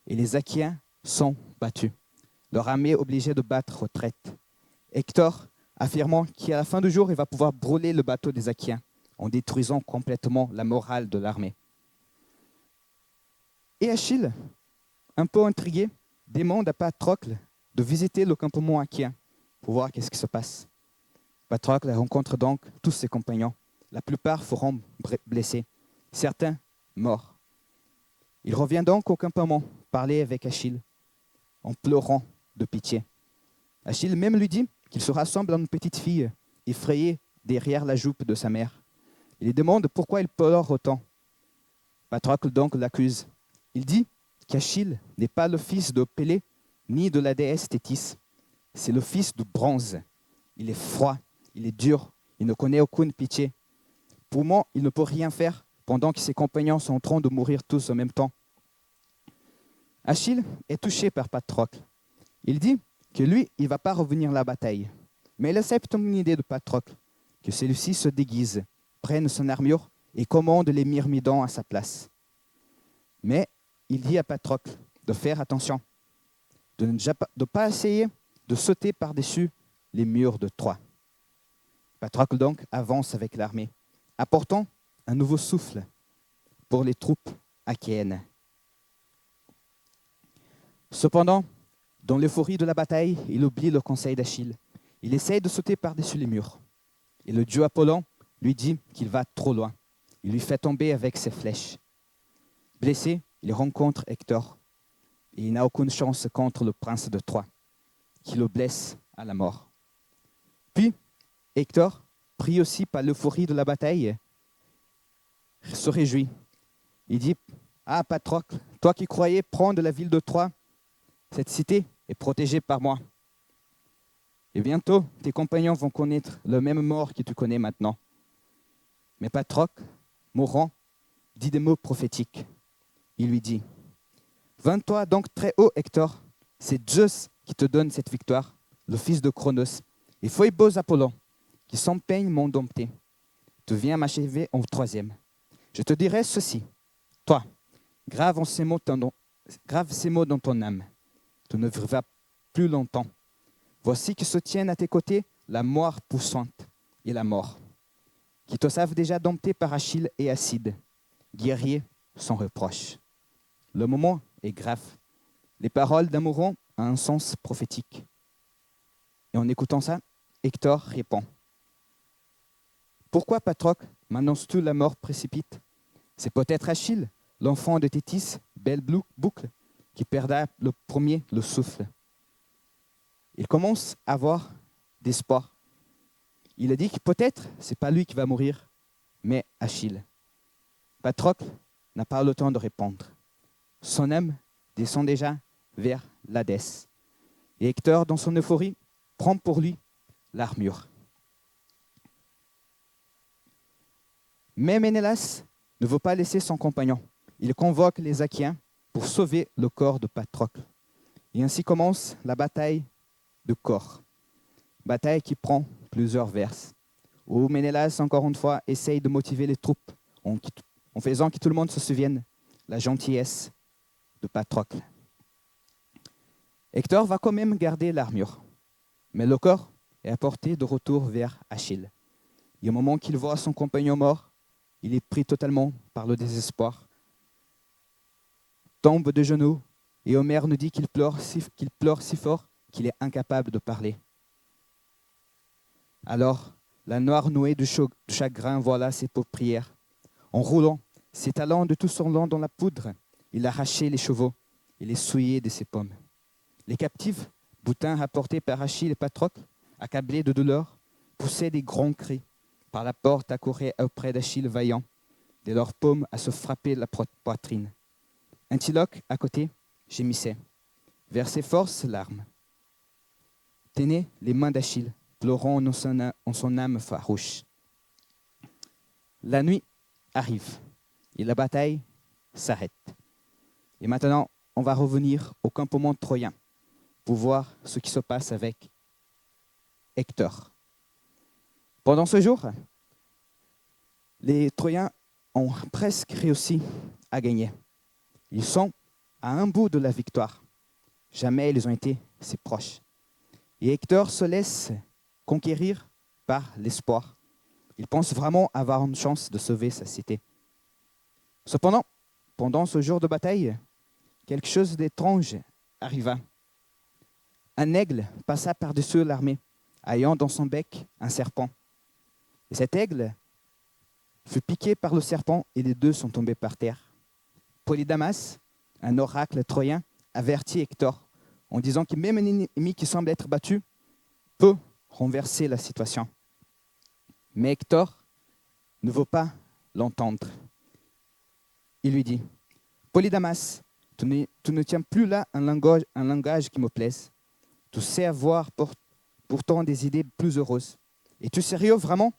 Et les Achaéens sont battus. Leur armée est obligée de battre retraite. Hector affirmant qu'à la fin du jour, il va pouvoir brûler le bateau des Achaéens en détruisant complètement la morale de l'armée. Et Achille, un peu intrigué, demande à Patrocle de visiter le campement achéen pour voir qu'est-ce qui se passe. Patrocle rencontre donc tous ses compagnons. La plupart feront blessés, certains morts. Il revient donc au campement parler avec Achille en pleurant de pitié. Achille même lui dit qu'il se rassemble à une petite fille effrayée derrière la jupe de sa mère. Il lui demande pourquoi il pleure autant. Patrocle donc l'accuse. Il dit qu'Achille n'est pas le fils de Pélée ni de la déesse Thétis. C'est le fils de bronze. Il est froid, il est dur, il ne connaît aucune pitié. Pour moi, il ne peut rien faire pendant que ses compagnons sont en train de mourir tous en même temps. Achille est touché par Patrocle. Il dit que lui, il ne va pas revenir à la bataille. Mais il accepte une idée de Patrocle, que celui-ci se déguise, prenne son armure et commande les myrmidons à sa place. Mais il dit à Patrocle de faire attention, de ne pas essayer de sauter par-dessus les murs de Troie. Patrocle donc avance avec l'armée, apportant un nouveau souffle pour les troupes achéennes. Cependant, dans l'euphorie de la bataille, il oublie le conseil d'Achille. Il essaye de sauter par-dessus les murs. Et le dieu Apollon lui dit qu'il va trop loin. Il lui fait tomber avec ses flèches. Blessé, il rencontre Hector. Et il n'a aucune chance contre le prince de Troie, qui le blesse à la mort. Puis, Hector, pris aussi par l'euphorie de la bataille, se réjouit. Il dit « Ah, Patrocle, toi qui croyais prendre la ville de Troie, cette cité est protégée par moi. Et bientôt, tes compagnons vont connaître le même mort que tu connais maintenant. » Mais Patrocle, mourant, dit des mots prophétiques. Il lui dit « Vins-toi donc très haut, Hector. C'est Zeus qui te donne cette victoire, le fils de Cronos, et Phoebos Apollon, qui sans peine m'ont dompté. Tu viens m'achever en troisième. Je te dirai ceci. Toi, grave ces mots dans ton âme. Tu ne vivras plus longtemps. Voici que se tiennent à tes côtés la mort poussante et la mort, qui te savent déjà domptés par Achille et Acide, guerriers sans reproche. Le moment est grave. Les paroles d'amour ont un sens prophétique. Et en écoutant ça, Hector répond. Pourquoi, Patrocle, m'annonces-tu la mort précipite? C'est peut-être Achille, l'enfant de Thétis, belle boucle, qui perdra le premier le souffle. Il commence à avoir d'espoir. Il a dit que peut-être ce n'est pas lui qui va mourir, mais Achille. Patrocle n'a pas le temps de répondre. Son âme descend déjà vers l'Hadès. Et Hector, dans son euphorie, prend pour lui l'armure. Mais Ménélas ne veut pas laisser son compagnon. Il convoque les Achaéens pour sauver le corps de Patrocle. Et ainsi commence la bataille de Corps. Bataille qui prend plusieurs vers, où Ménélas, encore une fois, essaye de motiver les troupes en faisant que tout le monde se souvienne la gentillesse de Patrocle. Hector va quand même garder l'armure, mais le corps est apporté de retour vers Achille. Et au moment qu'il voit son compagnon mort, il est pris totalement par le désespoir, tombe de genoux, et Homère nous dit qu'il pleure si fort qu'il est incapable de parler. Alors, la noire nouée de chagrin voila ses paupières. En roulant, s'étalant de tout son long dans la poudre, il arrachait les chevaux et les souillait de ses pommes. Les captifs, boutins rapportés par Achille et Patrocle, accablés de douleur, poussaient des grands cris. Par la porte accouraient auprès d'Achille vaillant, de leurs paumes à se frapper la poitrine. Antiloque, à côté, gémissait, versait force larmes. Tenait les mains d'Achille, pleurant en son âme farouche. La nuit arrive et la bataille s'arrête. Et maintenant, on va revenir au campement troyen pour voir ce qui se passe avec Hector. Pendant ce jour, les Troyens ont presque réussi à gagner. Ils sont à un bout de la victoire. Jamais ils ont été si proches. Et Hector se laisse conquérir par l'espoir. Il pense vraiment avoir une chance de sauver sa cité. Cependant, pendant ce jour de bataille, quelque chose d'étrange arriva. Un aigle passa par-dessus l'armée, ayant dans son bec un serpent. Et cet aigle fut piqué par le serpent et les deux sont tombés par terre. Polydamas, un oracle troyen, avertit Hector en disant que même un ennemi qui semble être battu peut renverser la situation. Mais Hector ne veut pas l'entendre. Il lui dit, « Polydamas, tu ne tiens plus là un langage qui me plaise. Tu sais avoir pourtant des idées plus heureuses. Es-tu sérieux vraiment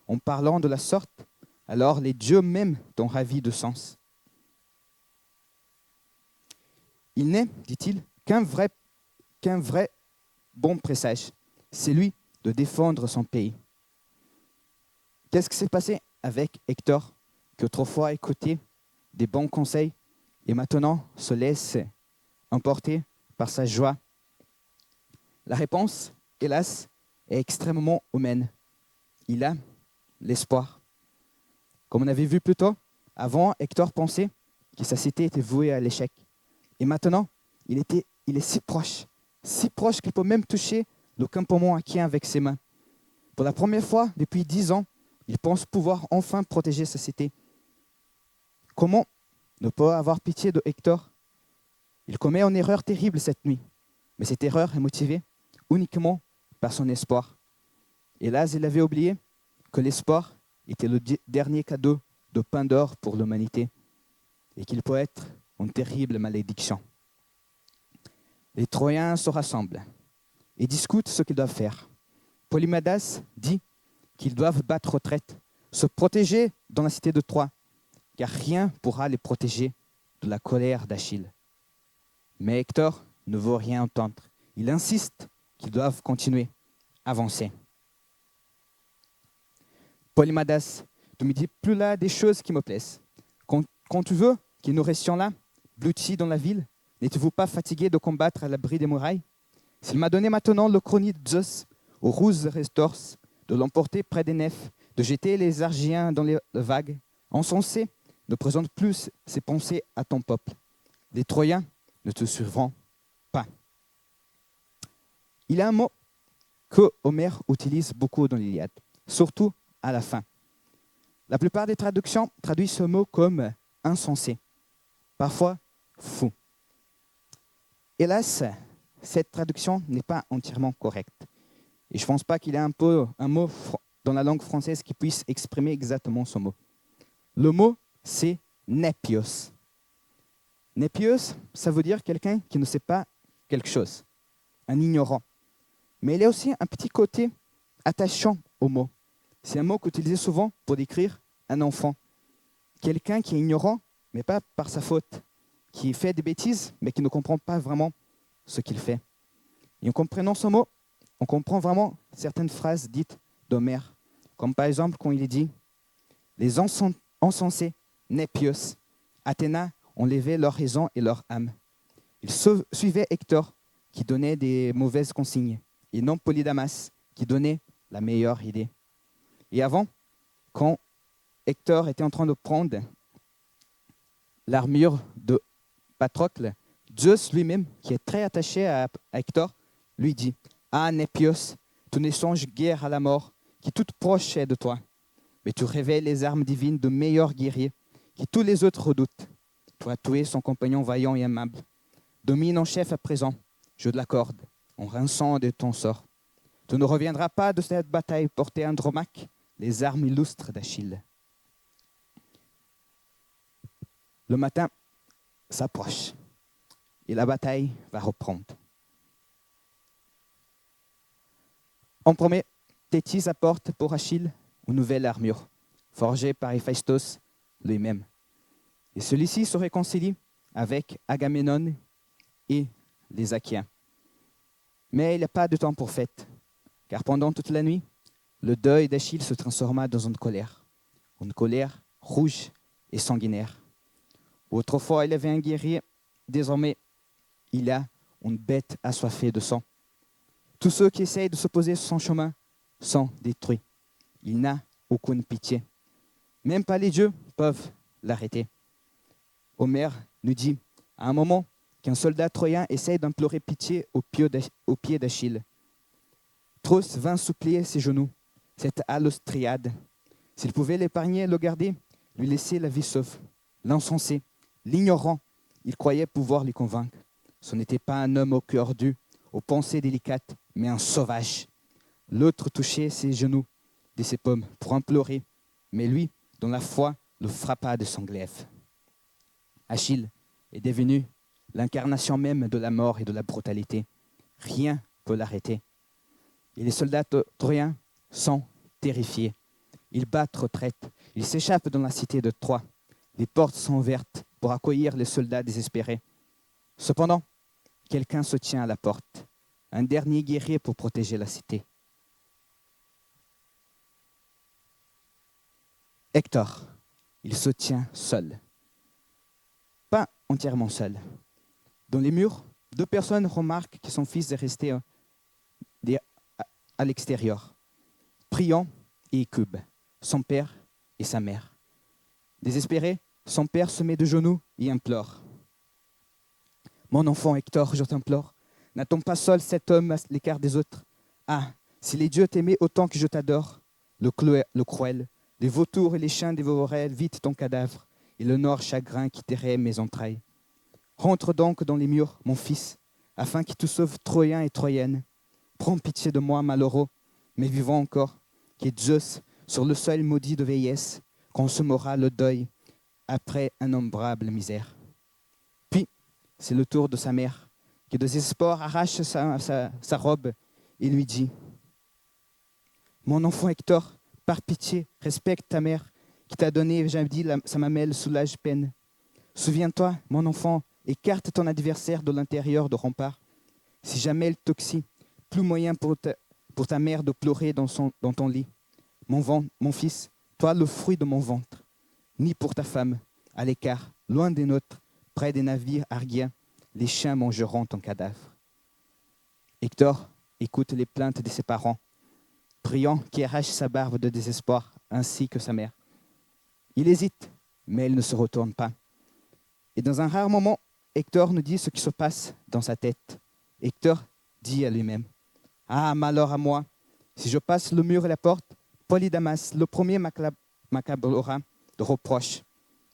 en parlant de la sorte? Alors les dieux même t'ont ravi de sens. Il n'est, dit-il, qu'un vrai bon présage, c'est lui de défendre son pays. » Qu'est-ce qui s'est passé avec Hector, qui autrefois écoutait des bons conseils et maintenant se laisse emporter par sa joie? La réponse, hélas, est extrêmement humaine. Il a l'espoir. Comme on avait vu plus tôt, avant, Hector pensait que sa cité était vouée à l'échec. Et maintenant, il est si proche qu'il peut même toucher le campement achaéen avec ses mains. Pour la première fois depuis 10 ans, il pense pouvoir enfin protéger sa cité. Comment ne pas avoir pitié de Hector? Il commet une erreur terrible cette nuit, mais cette erreur est motivée uniquement par son espoir. Hélas, il avait oublié que l'espoir était le dernier cadeau de pain d'or pour l'humanité et qu'il peut être une terrible malédiction. Les Troyens se rassemblent et discutent ce qu'ils doivent faire. Polymadas dit qu'ils doivent battre retraite, se protéger dans la cité de Troie, car rien ne pourra les protéger de la colère d'Achille. Mais Hector ne veut rien entendre. Il insiste qu'ils doivent continuer, avancer. Polymadas, tu me dis plus là des choses qui me plaisent. Quand tu veux que nous restions là, blottis dans la ville, n'êtes-vous pas fatigué de combattre à l'abri des murailles? S'il m'a donné maintenant le chronique de Zeus, aux rouses restorses, de l'emporter près des nefs, de jeter les Argiens dans les vagues, insensé, ne présente plus ses pensées à ton peuple. Les Troyens ne te suivront pas. Il y a un mot que Homère utilise beaucoup dans l'Iliade, surtout à la fin. La plupart des traductions traduisent ce mot comme insensé, parfois fou. Hélas, cette traduction n'est pas entièrement correcte. Et je ne pense pas qu'il y ait un mot dans la langue française qui puisse exprimer exactement ce mot. Le mot, c'est népios. Népios, ça veut dire quelqu'un qui ne sait pas quelque chose, un ignorant. Mais il y a aussi un petit côté attachant au mot. C'est un mot qu'utilisé souvent pour décrire un enfant. Quelqu'un qui est ignorant, mais pas par sa faute, qui fait des bêtises, mais qui ne comprend pas vraiment ce qu'il fait. Et en comprenant ce mot, on comprend vraiment certaines phrases dites d'Homère, comme par exemple quand il est dit « Les insensés, Népios, Athéna ont levé leur raison et leur âme. Ils suivaient Hector, qui donnait des mauvaises consignes, et non Polydamas, qui donnait la meilleure idée. » Et avant, quand Hector était en train de prendre l'armure de Patrocle, Zeus lui-même, qui est très attaché à Hector, lui dit « Ah, Népios, tu ne songes guère à la mort, qui toute proche est de toi. Mais tu révèles les armes divines de meilleurs guerriers, qui tous les autres redoutent. Tu as tué son compagnon vaillant et aimable. Domine en chef à présent, je te l'accorde, en rinçant de ton sort. Tu ne reviendras pas de cette bataille portée à Andromaque, les armes illustres d'Achille. » Le matin s'approche et la bataille va reprendre. En premier, Thétis apporte pour Achille une nouvelle armure, forgée par Héphaïstos lui-même. Et celui-ci se réconcilie avec Agamemnon et les Achaéens. Mais il n'y a pas de temps pour fête, car pendant toute la nuit, le deuil d'Achille se transforma dans une colère rouge et sanguinaire. Autrefois, il avait un guerrier, désormais, il a une bête assoiffée de sang. Tous ceux qui essayent de s'opposer sur son chemin sont détruits. Il n'a aucune pitié. Même pas les dieux peuvent l'arrêter. Homère nous dit à un moment qu'un soldat troyen essaye d'implorer pitié au pied d'Achille. Tros vint supplier ses genoux, cette allostriade. S'il pouvait l'épargner et le garder, lui laisser la vie sauve. L'insensé, l'ignorant, il croyait pouvoir les convaincre. Ce n'était pas un homme au cœur dur, aux pensées délicates, mais un sauvage. L'autre touchait ses genoux de ses paumes pour implorer, mais lui, dans la foi, le frappa de son glaive. Achille est devenu l'incarnation même de la mort et de la brutalité. Rien ne peut l'arrêter. Et les soldats troyens sont terrifiés. Ils battent retraite. Ils s'échappent dans la cité de Troie. Les portes sont ouvertes pour accueillir les soldats désespérés. Cependant, quelqu'un se tient à la porte. Un dernier guerrier pour protéger la cité. Hector, il se tient seul. Pas entièrement seul. Dans les murs, 2 personnes remarquent que son fils est resté à l'extérieur. Priam et Écube, son père et sa mère. Désespéré, son père se met de genoux et implore. « Mon enfant Hector, je t'implore, n'attends pas seul cet homme à l'écart des autres. Ah, si les dieux t'aimaient autant que je t'adore, le cruel, les vautours et les chiens dévoreraient vite ton cadavre, et le noir chagrin quitterait mes entrailles. Rentre donc dans les murs, mon fils, afin qu'il te sauve Troyens et Troyennes. Prends pitié de moi, malheureux, mais vivant encore, qui Zeus, sur le seuil maudit de vieillesse, consommera le deuil après innombrable misère. » Puis, c'est le tour de sa mère, qui de désespoir arrache sa robe et lui dit « Mon enfant Hector, par pitié, respecte ta mère, qui t'a donné, jadis, sa mamelle soulage peine. Souviens-toi, mon enfant, écarte ton adversaire de l'intérieur de rempart. Si jamais elle toxie, plus moyen pour ta mère de pleurer dans ton lit. Mon fils, toi le fruit de mon ventre. Ni pour ta femme, à l'écart, loin des nôtres, près des navires argiens, les chiens mangeront ton cadavre. » Hector écoute les plaintes de ses parents, Priam qui arrache sa barbe de désespoir, ainsi que sa mère. Il hésite, mais elle ne se retourne pas. Et dans un rare moment, Hector nous dit ce qui se passe dans sa tête. Hector dit à lui-même « Ah, malheur à moi, si je passe le mur et la porte, Polydamas, le premier m'accablera de reproches.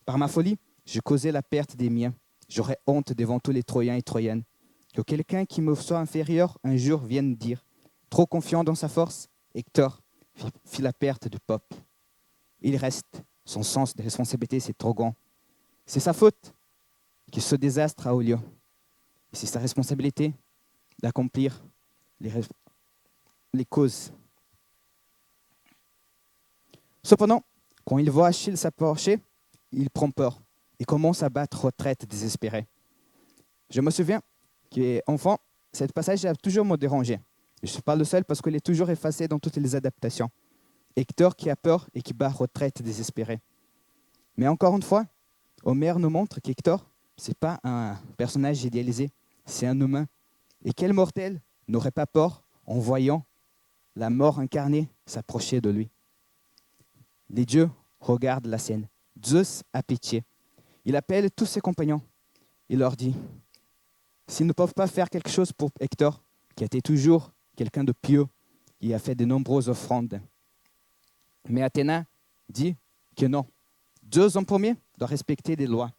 Par ma folie, j'ai causé la perte des miens. J'aurais honte devant tous les Troyens et Troyennes. Que quelqu'un qui me soit inférieur un jour vienne dire, trop confiant dans sa force, Hector fit la perte du peuple. Il reste, son sens de responsabilité c'est trop grand. C'est sa faute que ce désastre a eu lieu. Et c'est sa responsabilité d'accomplir les causes Cependant, quand il voit Achille s'approcher, il prend peur et commence à battre retraite désespérée. Je me souviens qu'enfant, ce passage a toujours me dérangé. Je ne suis pas le seul parce qu'il est toujours effacé dans toutes les adaptations. Hector qui a peur et qui bat retraite désespérée. Mais encore une fois, Homère nous montre qu'Hector, ce n'est pas un personnage idéalisé, c'est un humain. Et quel mortel n'aurait pas peur en voyant la mort incarnée s'approcher de lui? Les dieux regardent la scène. Zeus a pitié. Il appelle tous ses compagnons. Il leur dit, s'ils ne peuvent pas faire quelque chose pour Hector, qui était toujours quelqu'un de pieux, qui a fait de nombreuses offrandes. Mais Athéna dit que non. Zeus en premier doit respecter les lois.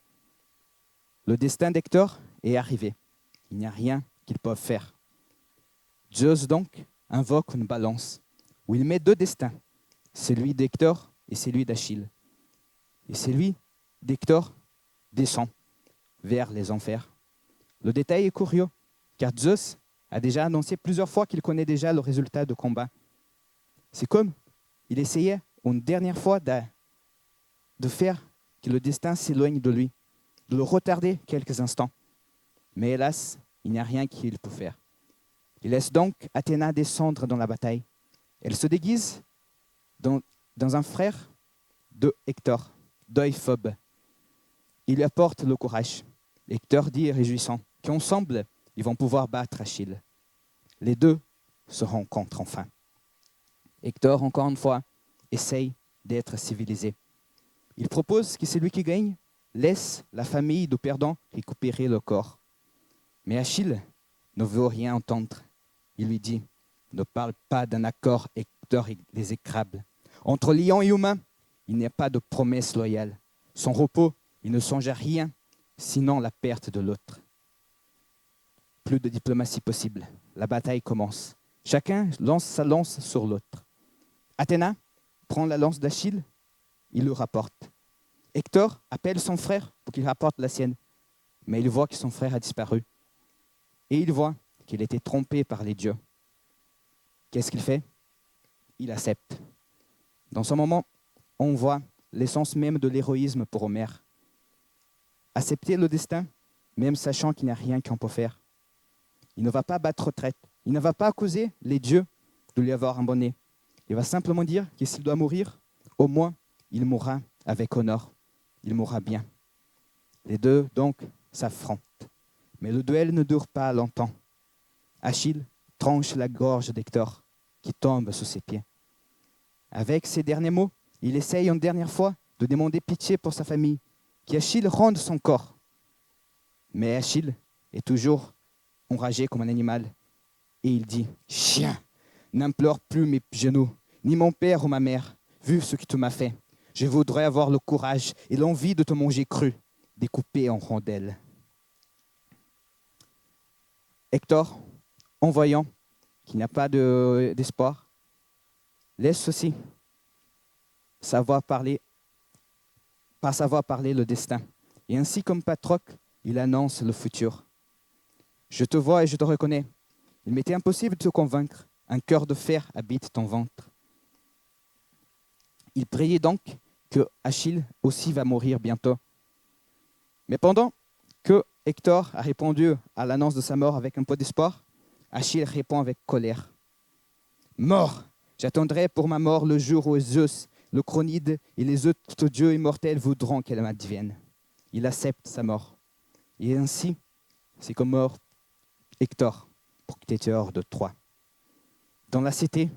Le destin d'Hector est arrivé. Il n'y a rien qu'ils peuvent faire. Zeus donc invoque une balance où il met deux destins, celui d'Hector et celui d'Achille. Et celui d'Hector descend vers les enfers. Le détail est curieux, car Zeus a déjà annoncé plusieurs fois qu'il connaît déjà le résultat du combat. C'est comme il essayait une dernière fois de faire que le destin s'éloigne de lui, de le retarder quelques instants. Mais hélas, il n'y a rien qu'il peut faire. Il laisse donc Athéna descendre dans la bataille. Elle se déguise dans un frère de Hector, Deuiphobe. Il lui apporte le courage. Hector dit réjouissant qu'ensemble, ils vont pouvoir battre Achille. Les deux se rencontrent enfin. Hector, encore une fois, essaye d'être civilisé. Il propose que celui qui gagne laisse la famille du perdant récupérer le corps. Mais Achille ne veut rien entendre. Il lui dit, ne parle pas d'un accord Hector les écrable. Entre lion et humain, il n'y a pas de promesse loyale. Son repos, il ne songe à rien, sinon la perte de l'autre. Plus de diplomatie possible. La bataille commence. Chacun lance sa lance sur l'autre. Athéna prend la lance d'Achille, il le rapporte. Hector appelle son frère pour qu'il rapporte la sienne. Mais il voit que son frère a disparu. Et il voit qu'il était trompé par les dieux. Qu'est-ce qu'il fait? Il accepte. Dans ce moment, on voit l'essence même de l'héroïsme pour Homère. Accepter le destin, même sachant qu'il n'y a rien qu'on peut faire. Il ne va pas battre retraite. Il ne va pas accuser les dieux de lui avoir abandonné. Il va simplement dire que s'il doit mourir, au moins, il mourra avec honneur. Il mourra bien. Les deux, donc, s'affrontent. Mais le duel ne dure pas longtemps. Achille tranche la gorge d'Hector, qui tombe sous ses pieds. Avec ces derniers mots, il essaye une dernière fois de demander pitié pour sa famille, qu'Achille rende son corps. Mais Achille est toujours enragé comme un animal, et il dit « Chien, n'implore plus mes genoux, ni mon père ou ma mère, vu ce que tu m'as fait. Je voudrais avoir le courage et l'envie de te manger cru, découpé en rondelles. » Hector, en voyant qu'il n'y a pas d'espoir, laisse aussi savoir parler le destin. Et ainsi comme Patrocle, il annonce le futur. Je te vois et je te reconnais. Il m'était impossible de te convaincre. Un cœur de fer habite ton ventre. Il priait donc que Achille aussi va mourir bientôt. Mais pendant que Hector a répondu à l'annonce de sa mort avec un peu d'espoir, Achille répond avec colère. Mort! J'attendrai pour ma mort le jour où Zeus, le Chronide et les autres dieux immortels voudront qu'elle m'advienne. Il accepte sa mort. Et ainsi, c'est comme mort Hector, protecteur de Troie. Dans la cité,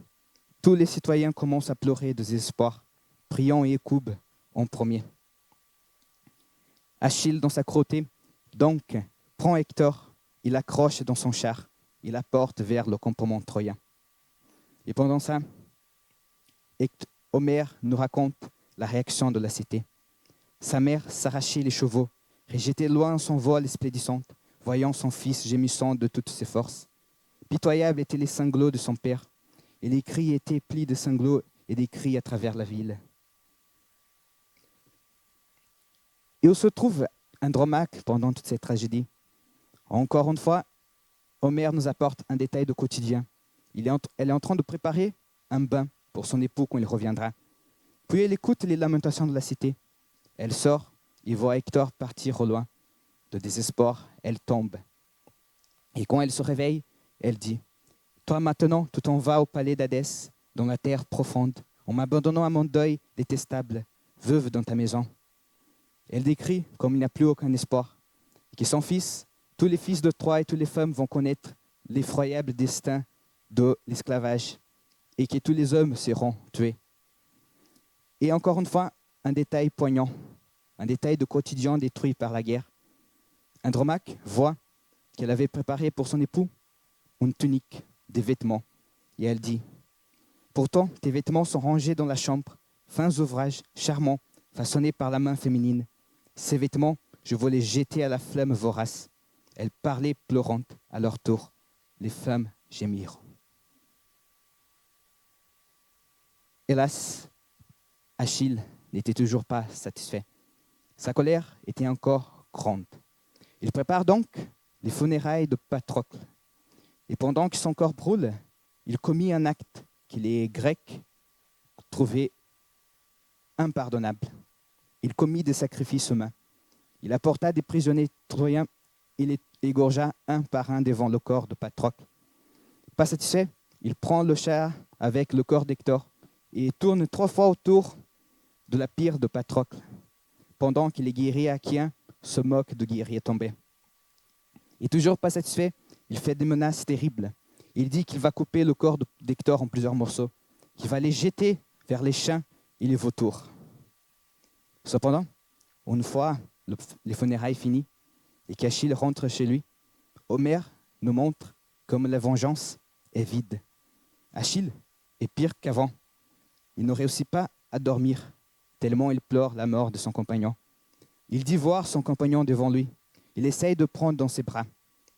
tous les citoyens commencent à pleurer de désespoir, Priam et Écoube en premier. Achille, dans sa crotée, donc, prend Hector, il l'accroche dans son char, il la porte vers le campement troyen. Et pendant ça, Homère nous raconte la réaction de la cité. Sa mère s'arrachait les chevaux, rejetait loin son vol splendissant, voyant son fils gémissant de toutes ses forces. Pitoyables étaient les sanglots de son père, et les cris étaient plis de sanglots et des cris à travers la ville. Et où se trouve Andromaque pendant toute cette tragédie? Encore une fois, Homère nous apporte un détail de quotidien. Elle est en train de préparer un bain pour son époux quand il reviendra. Puis elle écoute les lamentations de la cité. Elle sort et voit Hector partir au loin. De désespoir, elle tombe. Et quand elle se réveille, elle dit « Toi maintenant, tu t'en vas au palais d'Hadès, dans la terre profonde, en m'abandonnant à mon deuil détestable, veuve dans ta maison. » Elle décrit comme il n'y a plus aucun espoir, que son fils, tous les fils de Troie et toutes les femmes vont connaître l'effroyable destin de l'esclavage et que tous les hommes seront tués. Et encore une fois, un détail poignant, un détail de quotidien détruit par la guerre. Andromaque voit qu'elle avait préparé pour son époux une tunique, des vêtements, et elle dit « Pourtant, tes vêtements sont rangés dans la chambre, fins ouvrages, charmants, façonnés par la main féminine. Ces vêtements, je veux les jeter à la flamme vorace. » Elle parlait pleurante à leur tour. Les femmes gémirent. Hélas, Achille n'était toujours pas satisfait. Sa colère était encore grande. Il prépare donc les funérailles de Patrocle. Et pendant que son corps brûle, il commit un acte que les Grecs trouvaient impardonnable. Il commit des sacrifices humains. Il apporta des prisonniers troyens et les égorgea un par un devant le corps de Patrocle. Pas satisfait, il prend le char avec le corps d'Hector et tourne 3 fois autour de la pyre de Patrocle, pendant que les guerriers achiens se moquent de guerriers tombés. Et toujours pas satisfait, il fait des menaces terribles. Il dit qu'il va couper le corps d'Hector en plusieurs morceaux, qu'il va les jeter vers les chiens et les vautours. Cependant, une fois les funérailles finies et qu'Achille rentre chez lui, Homère nous montre comme la vengeance est vide. Achille est pire qu'avant. Il ne réussit pas à dormir, tellement il pleure la mort de son compagnon. Il dit voir son compagnon devant lui. Il essaye de prendre dans ses bras,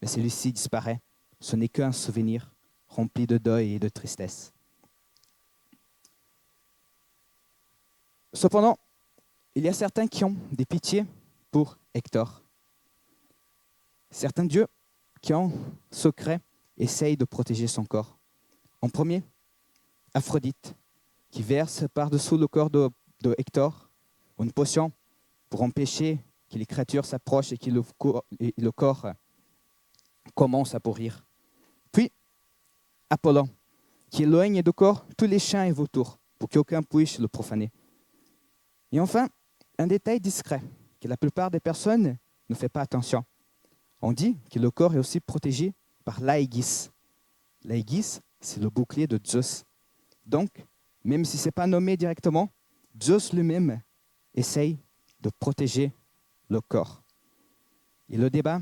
mais celui-ci disparaît. Ce n'est qu'un souvenir rempli de deuil et de tristesse. Cependant, il y a certains qui ont des pitiés pour Hector. Certains dieux qui, en secret, essayent de protéger son corps. En premier, Aphrodite, qui verse par-dessous le corps de Hector une potion pour empêcher que les créatures s'approchent et que le corps commence à pourrir. Puis, Apollon, qui éloigne du corps tous les chiens et vautours pour qu'aucun puisse le profaner. Et enfin, un détail discret que la plupart des personnes ne font pas attention. On dit que le corps est aussi protégé par l'Aegis. L'Aegis, c'est le bouclier de Zeus. Donc, même si ce n'est pas nommé directement, Zeus lui-même essaye de protéger le corps. Et le débat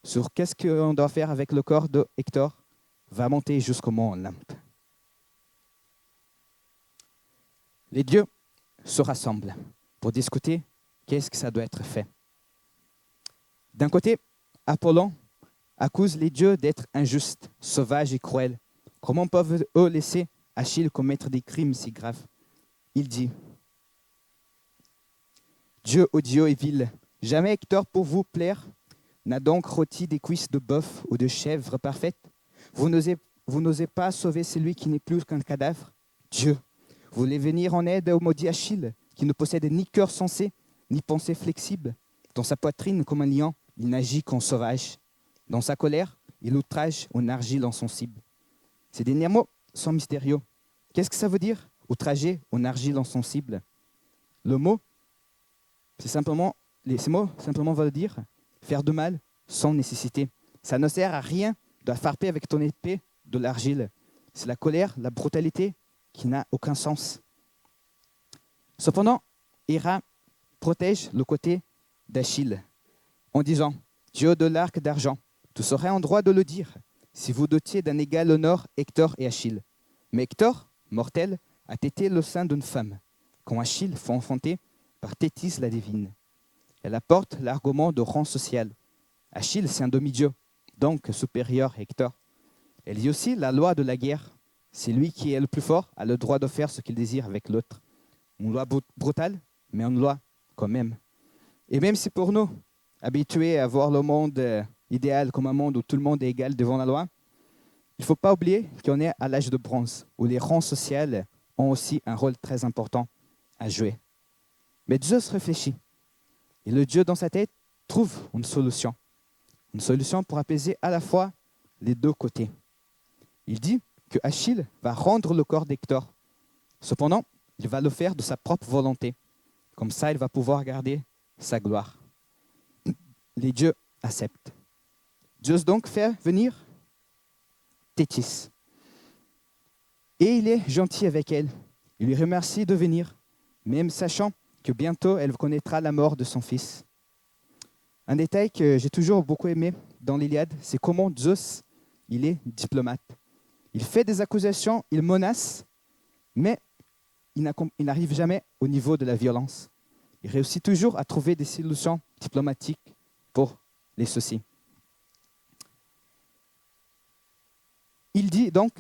sur qu'est-ce qu'on doit faire avec le corps de Hector va monter jusqu'au mont Olympe. Les dieux se rassemblent pour discuter qu'est-ce que ça doit être fait. D'un côté, Apollon accuse les dieux d'être injustes, sauvages et cruels. Comment peuvent-eux laisser Achille commettre des crimes si graves? Il dit « Dieu odieux et vil, jamais Hector pour vous plaire n'a donc rôti des cuisses de bœuf ou de chèvre parfaites. Vous n'osez pas sauver celui qui n'est plus qu'un cadavre. Dieu, vous voulez venir en aide au maudit Achille, qui ne possède ni cœur sensé, ni pensée flexible. Dans sa poitrine, comme un lion, il n'agit qu'en sauvage. Dans sa colère, il outrage en argile insensible. » Ces derniers mots sont mystérieux. Qu'est-ce que ça veut dire, outrager en argile insensible? Le mot, ces mots simplement veulent dire faire de mal sans nécessité. Ça ne sert à rien de frapper avec ton épée de l'argile. C'est la colère, la brutalité qui n'a aucun sens. Cependant, Héra protège le côté d'Achille en disant « Dieu de l'arc d'argent, tu serais en droit de le dire si vous dotiez d'un égal honneur Hector et Achille. Mais Hector, mortel, a tété le sein d'une femme, quand Achille fut enfanté par Thétis la divine. Elle apporte l'argument de rang social. Achille, c'est un demi-dieu, donc supérieur à Hector. Elle dit aussi la loi de la guerre. C'est lui qui est le plus fort, a le droit de faire ce qu'il désire avec l'autre. Une loi brutale, mais une loi quand même. Et même si pour nous, habitués à voir le monde idéal comme un monde où tout le monde est égal devant la loi, il ne faut pas oublier qu'on est à l'âge de bronze, où les rangs sociaux ont aussi un rôle très important. à jouer. Mais Zeus réfléchit. Et le dieu dans sa tête trouve une solution. Une solution pour apaiser à la fois les deux côtés. Il dit que Achille va rendre le corps d'Hector. Cependant, il va le faire de sa propre volonté. Comme ça, il va pouvoir garder sa gloire. Les dieux acceptent. Zeus donc fait venir Thétis. Et il est gentil avec elle. Il lui remercie de venir, même sachant que bientôt elle connaîtra la mort de son fils. Un détail que j'ai toujours beaucoup aimé dans l'Iliade, c'est comment Zeus, il est diplomate. Il fait des accusations, il menace, mais il n'arrive jamais au niveau de la violence. Il réussit toujours à trouver des solutions diplomatiques pour les soucis. Il dit donc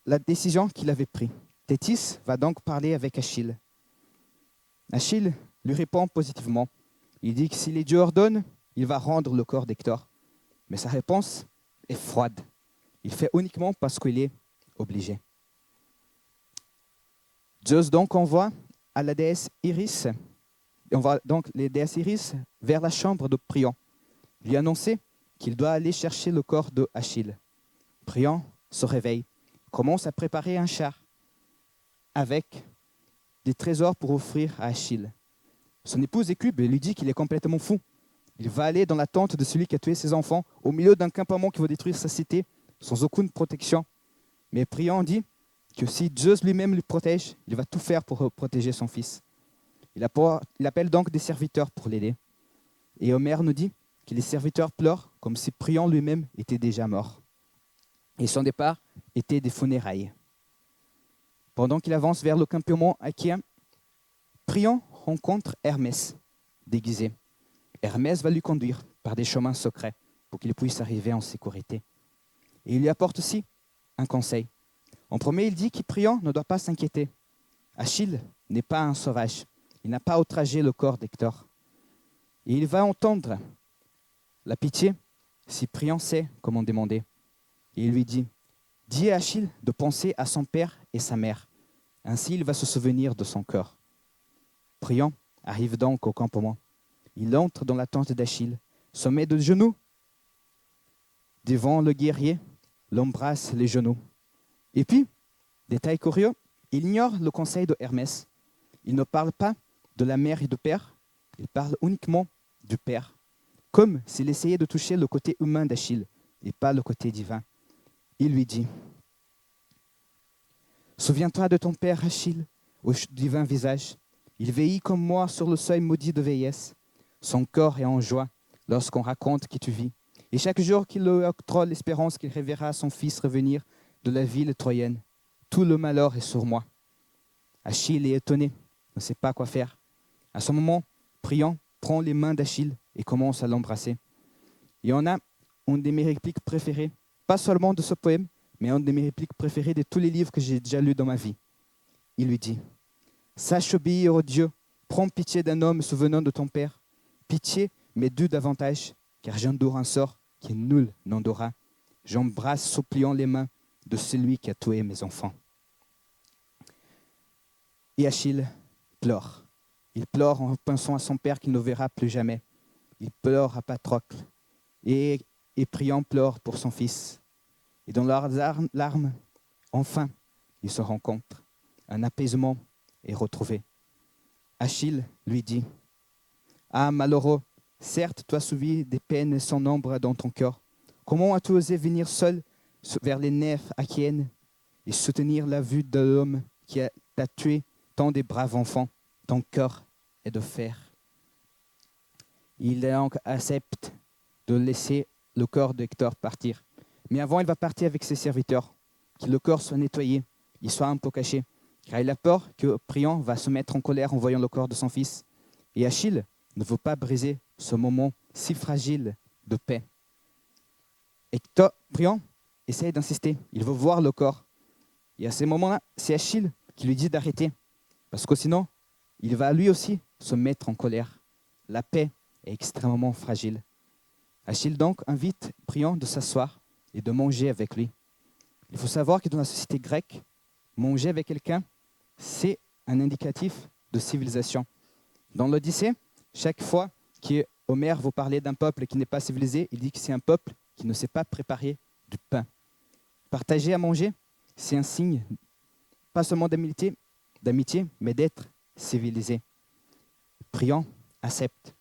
la décision qu'il avait prise. Thétis va donc parler avec Achille. Achille lui répond positivement. Il dit que si les dieux ordonnent, il va rendre le corps d'Hector. Mais sa réponse est froide. Il fait uniquement parce qu'il est obligé. Zeus donc envoie à la déesse Iris, les déesses Iris vers la chambre de Priam. Il lui annonçait qu'il doit aller chercher le corps de Achille. Priam se réveille, commence à préparer un char avec des trésors pour offrir à Achille. Son épouse Écube lui dit qu'il est complètement fou. Il va aller dans la tente de celui qui a tué ses enfants, au milieu d'un campement qui va détruire sa cité, sans aucune protection. Mais Priam dit que si Zeus lui-même le protège, il va tout faire pour protéger son fils. Il appelle donc des serviteurs pour l'aider. Et Homère nous dit que les serviteurs pleurent comme si Priam lui-même était déjà mort. Et son départ était des funérailles. Pendant qu'il avance vers le campement achéen, Priam rencontre Hermès, déguisé. Hermès va lui conduire par des chemins secrets pour qu'il puisse arriver en sécurité. Et il lui apporte aussi un conseil. En premier, il dit que Priam ne doit pas s'inquiéter. Achille n'est pas un sauvage. Il n'a pas outragé le corps d'Hector. Et il va entendre la pitié si Priam sait comment demander. Et il lui dit, « Dis à Achille de penser à son père et sa mère. Ainsi, il va se souvenir de son cœur. » Priam arrive donc au campement. Il entre dans la tente d'Achille, se met de genoux devant le guerrier, l'embrasse les genoux. Et puis, détail curieux, il ignore le conseil de Hermès. Il ne parle pas de la mère et du père, il parle uniquement du père, comme s'il essayait de toucher le côté humain d'Achille et pas le côté divin. Il lui dit, « Souviens-toi de ton père Achille, au divin visage. Il veillit comme moi sur le seuil maudit de vieillesse. Son corps est en joie lorsqu'on raconte qui tu vis. Et chaque jour qu'il lui octroie l'espérance qu'il reverra son fils revenir de la ville troyenne, tout le malheur est sur moi. » Achille est étonné, ne sait pas quoi faire. À ce moment, Priam prend les mains d'Achille et commence à l'embrasser. Il y en a une de mes répliques préférées, pas seulement de ce poème, mais une de mes répliques préférées de tous les livres que j'ai déjà lus dans ma vie. Il lui dit, « Sache obéir au Dieu, prends pitié d'un homme souvenant de ton père. Pitié, mais due davantage, car j'endure un sort que nul n'endura. J'embrasse suppliant les mains de celui qui a tué mes enfants. » Et Achille pleure. Il pleure en pensant à son père qu'il ne verra plus jamais. Il pleure à Patrocle. Et Priam pleure pour son fils. Et dans leurs larmes, enfin, ils se rencontrent. Un apaisement est retrouvé. Achille lui dit, « Ah, malheureux, certes, tu as subi des peines sans nombre dans ton cœur. Comment as-tu osé venir seul vers les nefs achéennes et soutenir la vue de l'homme qui t'a tué tant de braves enfants? Ton cœur est de fer. » Il donc accepte de laisser le corps d'Hector partir. Mais avant, il va partir avec ses serviteurs, que le corps soit nettoyé, il soit un peu caché, car il a peur que Priam va se mettre en colère en voyant le corps de son fils. Et Achille ne veut pas briser ce moment si fragile de paix. Et Priam essaye d'insister, il veut voir le corps. Et à ce moment-là, c'est Achille qui lui dit d'arrêter, parce que sinon, il va lui aussi se mettre en colère. La paix est extrêmement fragile. Achille donc invite Priam de s'asseoir et de manger avec lui. Il faut savoir que dans la société grecque, manger avec quelqu'un, c'est un indicatif de civilisation. Dans l'Odyssée, chaque fois qu'Homère vous parler d'un peuple qui n'est pas civilisé, il dit que c'est un peuple qui ne sait pas préparer du pain. Partager à manger, c'est un signe, pas seulement d'amitié, mais d'être civilisé. Priant, accepte.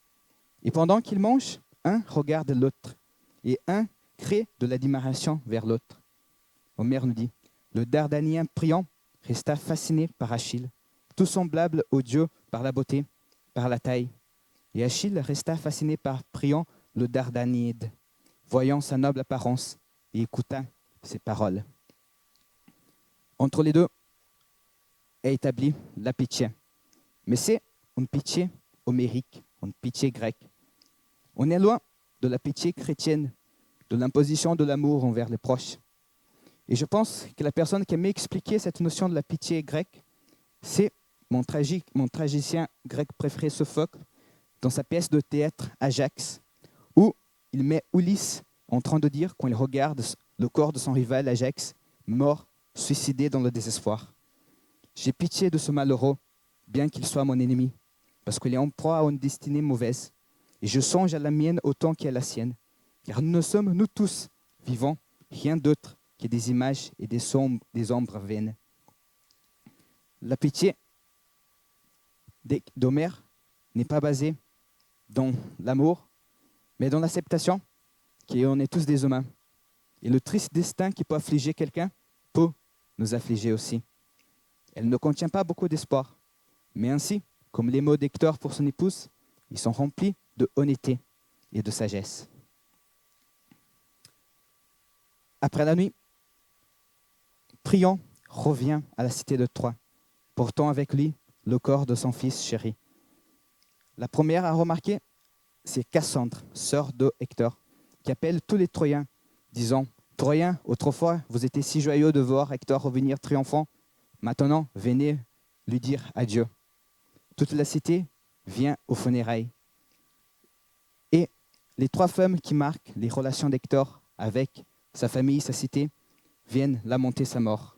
Et pendant qu'ils mangent, un regarde l'autre, et un crée de l'admiration vers l'autre. Homère nous dit, le Dardanien Priant resta fasciné par Achille, tout semblable au dieu par la beauté, par la taille. Et Achille resta fasciné par Priant le Dardanide, voyant sa noble apparence et écoutant ses paroles. Entre les deux est établie la pitié. Mais c'est une pitié homérique, une pitié grecque. On est loin de la pitié chrétienne, de l'imposition de l'amour envers les proches. Et je pense que la personne qui a m'expliqué cette notion de la pitié grecque, c'est mon tragicien grec préféré, Sophocle, dans sa pièce de théâtre Ajax, où il met Ulysse en train de dire, quand il regarde le corps de son rival Ajax, mort, suicidé dans le désespoir. J'ai pitié de ce malheureux, bien qu'il soit mon ennemi, parce qu'il est en proie à une destinée mauvaise, et je songe à la mienne autant qu'à la sienne, car nous ne sommes, nous tous, vivants, rien d'autre que des images et des ombres vaines. La pitié d'Homère n'est pas basée dans l'amour, mais dans l'acceptation qu'on est tous des humains. Et le triste destin qui peut affliger quelqu'un peut nous affliger aussi. Elle ne contient pas beaucoup d'espoir, mais ainsi, comme les mots d'Hector pour son épouse, ils sont remplis de honnêteté et de sagesse. Après la nuit, Priant revient à la cité de Troie, portant avec lui le corps de son fils chéri. La première à remarquer, c'est Cassandre, sœur de Hector, qui appelle tous les Troyens, disant « Troyens, autrefois, vous étiez si joyeux de voir Hector revenir triomphant. Maintenant, venez lui dire adieu. » Toute la cité vient aux funérailles. Et les trois femmes qui marquent les relations d'Hector avec sa famille, sa cité, viennent lamenter sa mort.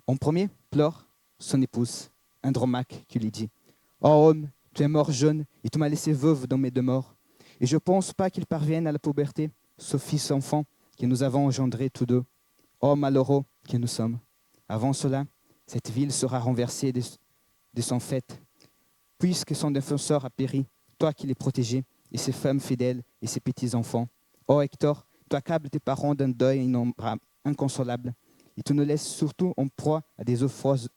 En premier, pleure son épouse, Andromaque, qui lui dit « Oh homme, tu es mort jeune et tu m'as laissé veuve dans mes deux morts. Et je ne pense pas qu'il parvienne à la puberté, ce fils enfant que nous avons engendré tous deux. Oh malheureux que nous sommes. Avant cela, cette ville sera renversée de son fait, puisque son défenseur a péri, toi qui les protégeais, et ses femmes fidèles et ses petits-enfants. Oh Hector, tu accables tes parents d'un deuil inconsolable, et tu nous laisses surtout en proie à des eaux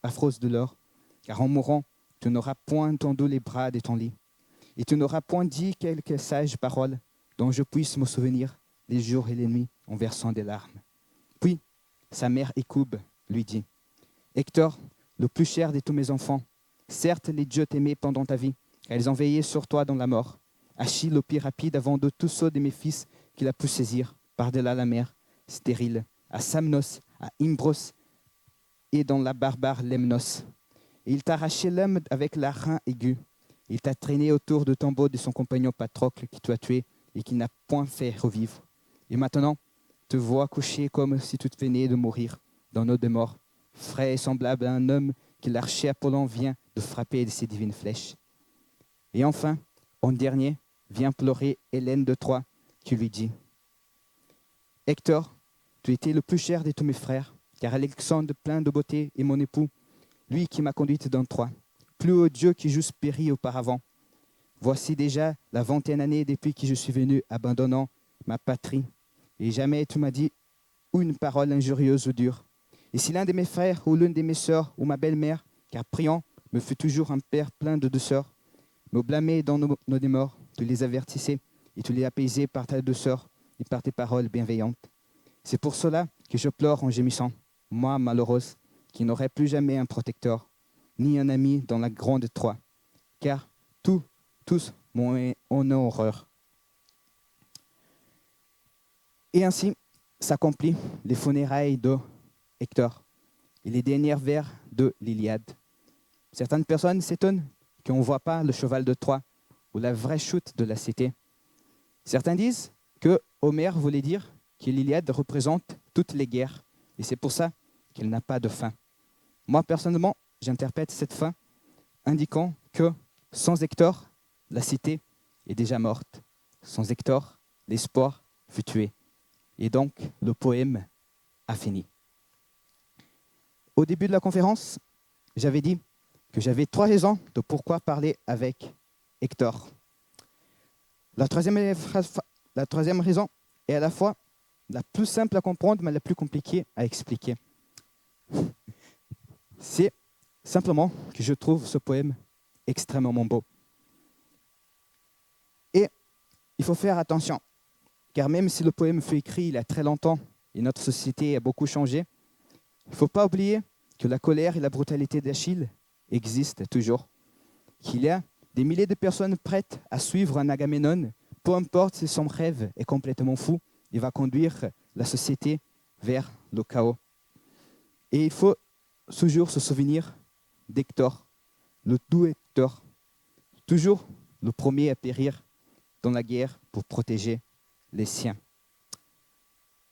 affreuses douleurs, car en mourant, tu n'auras point tendu les bras de ton lit, et tu n'auras point dit quelques sages paroles dont je puisse me souvenir les jours et les nuits en versant des larmes. Puis, sa mère Écoube lui dit « Hector, le plus cher de tous mes enfants, certes les dieux t'aimaient pendant ta vie, car ils ont veillé sur toi dans la mort. Achille, le plus rapide avant de tous ceux de mes fils qu'il a pu saisir, par-delà la mer, stérile, à Samnos, à Imbros et dans la barbare Lemnos. Et il t'a arraché l'âme avec la rein aiguë. Il t'a traîné autour du tombeau de son compagnon Patrocle qui t'a tué et qui n'a point fait revivre. Et maintenant, te vois couché comme si tu venais de mourir dans nos deux morts, frais et semblable à un homme que l'archer Apollon vient de frapper de ses divines flèches. Et enfin, en dernier, vient pleurer Hélène de Troie, qui lui dit « Hector, tu étais le plus cher de tous mes frères, car Alexandre, plein de beauté, est mon époux, lui qui m'a conduite dans Troie, plus haut Dieu qui j'eusse péri auparavant. Voici déjà la 20e année depuis que je suis venu, abandonnant ma patrie, et jamais tu m'as dit une parole injurieuse ou dure. Et si l'un de mes frères ou l'une de mes sœurs ou ma belle-mère, car Priant me fut toujours un père plein de douceur, me blâmait dans nos démords, tu les avertissais et tu les apaisais par ta douceur et par tes paroles bienveillantes. C'est pour cela que je pleure en gémissant, moi malheureuse, qui n'aurai plus jamais un protecteur, ni un ami dans la grande Troie, car tous m'ont en horreur. » Et ainsi s'accomplit les funérailles de Hector et les derniers vers de l'Iliade. Certaines personnes s'étonnent qu'on ne voit pas le cheval de Troie ou la vraie chute de la cité. Certains disent que Homère voulait dire que l'Iliade représente toutes les guerres et c'est pour ça qu'elle n'a pas de fin. Moi, personnellement, j'interprète cette fin indiquant que sans Hector, la cité est déjà morte. Sans Hector, l'espoir fut tué. Et donc, le poème a fini. Au début de la conférence, j'avais dit que j'avais 3 raisons de pourquoi parler avec Hector. La troisième raison est à la fois la plus simple à comprendre, mais la plus compliquée à expliquer. C'est simplement que je trouve ce poème extrêmement beau. Et il faut faire attention, car même si le poème fut écrit il y a très longtemps et notre société a beaucoup changé, il ne faut pas oublier que la colère et la brutalité d'Achille existent toujours, qu'il y a des milliers de personnes prêtes à suivre un Agamemnon, peu importe si son rêve est complètement fou, il va conduire la société vers le chaos. Et il faut toujours se souvenir d'Hector, le doux Hector, toujours le premier à périr dans la guerre pour protéger les siens.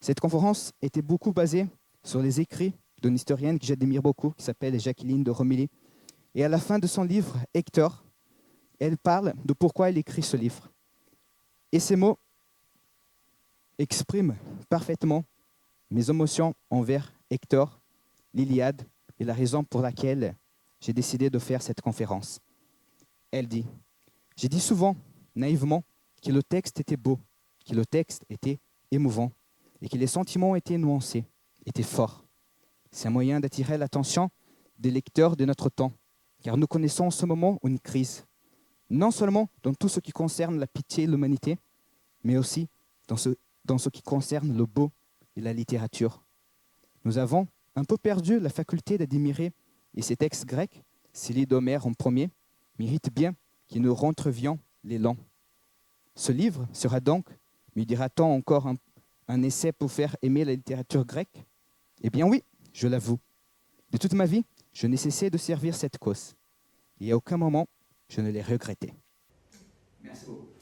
Cette conférence était beaucoup basée sur les écrits d'une historienne que j'admire beaucoup, qui s'appelle Jacqueline de Romilly. Et à la fin de son livre, Hector, elle parle de pourquoi elle écrit ce livre. Et ces mots expriment parfaitement mes émotions envers Hector, l'Iliade, et la raison pour laquelle j'ai décidé de faire cette conférence. Elle dit, « J'ai dit souvent, naïvement, que le texte était beau, que le texte était émouvant, et que les sentiments étaient nuancés, étaient forts. C'est un moyen d'attirer l'attention des lecteurs de notre temps, car nous connaissons en ce moment une crise, non seulement dans tout ce qui concerne la pitié et l'humanité, mais aussi dans ce qui concerne le beau et la littérature. Nous avons un peu perdu la faculté d'admirer, et ces textes grecs, s'il est d'Homère en premier, méritent bien que nous retrouvions l'élan. Ce livre sera donc, me dira-t-on encore, un essai pour faire aimer la littérature grecque? Eh bien oui, je l'avoue. De toute ma vie, je n'ai cessé de servir cette cause. Et à aucun moment, je ne l'ai regretté. Merci beaucoup.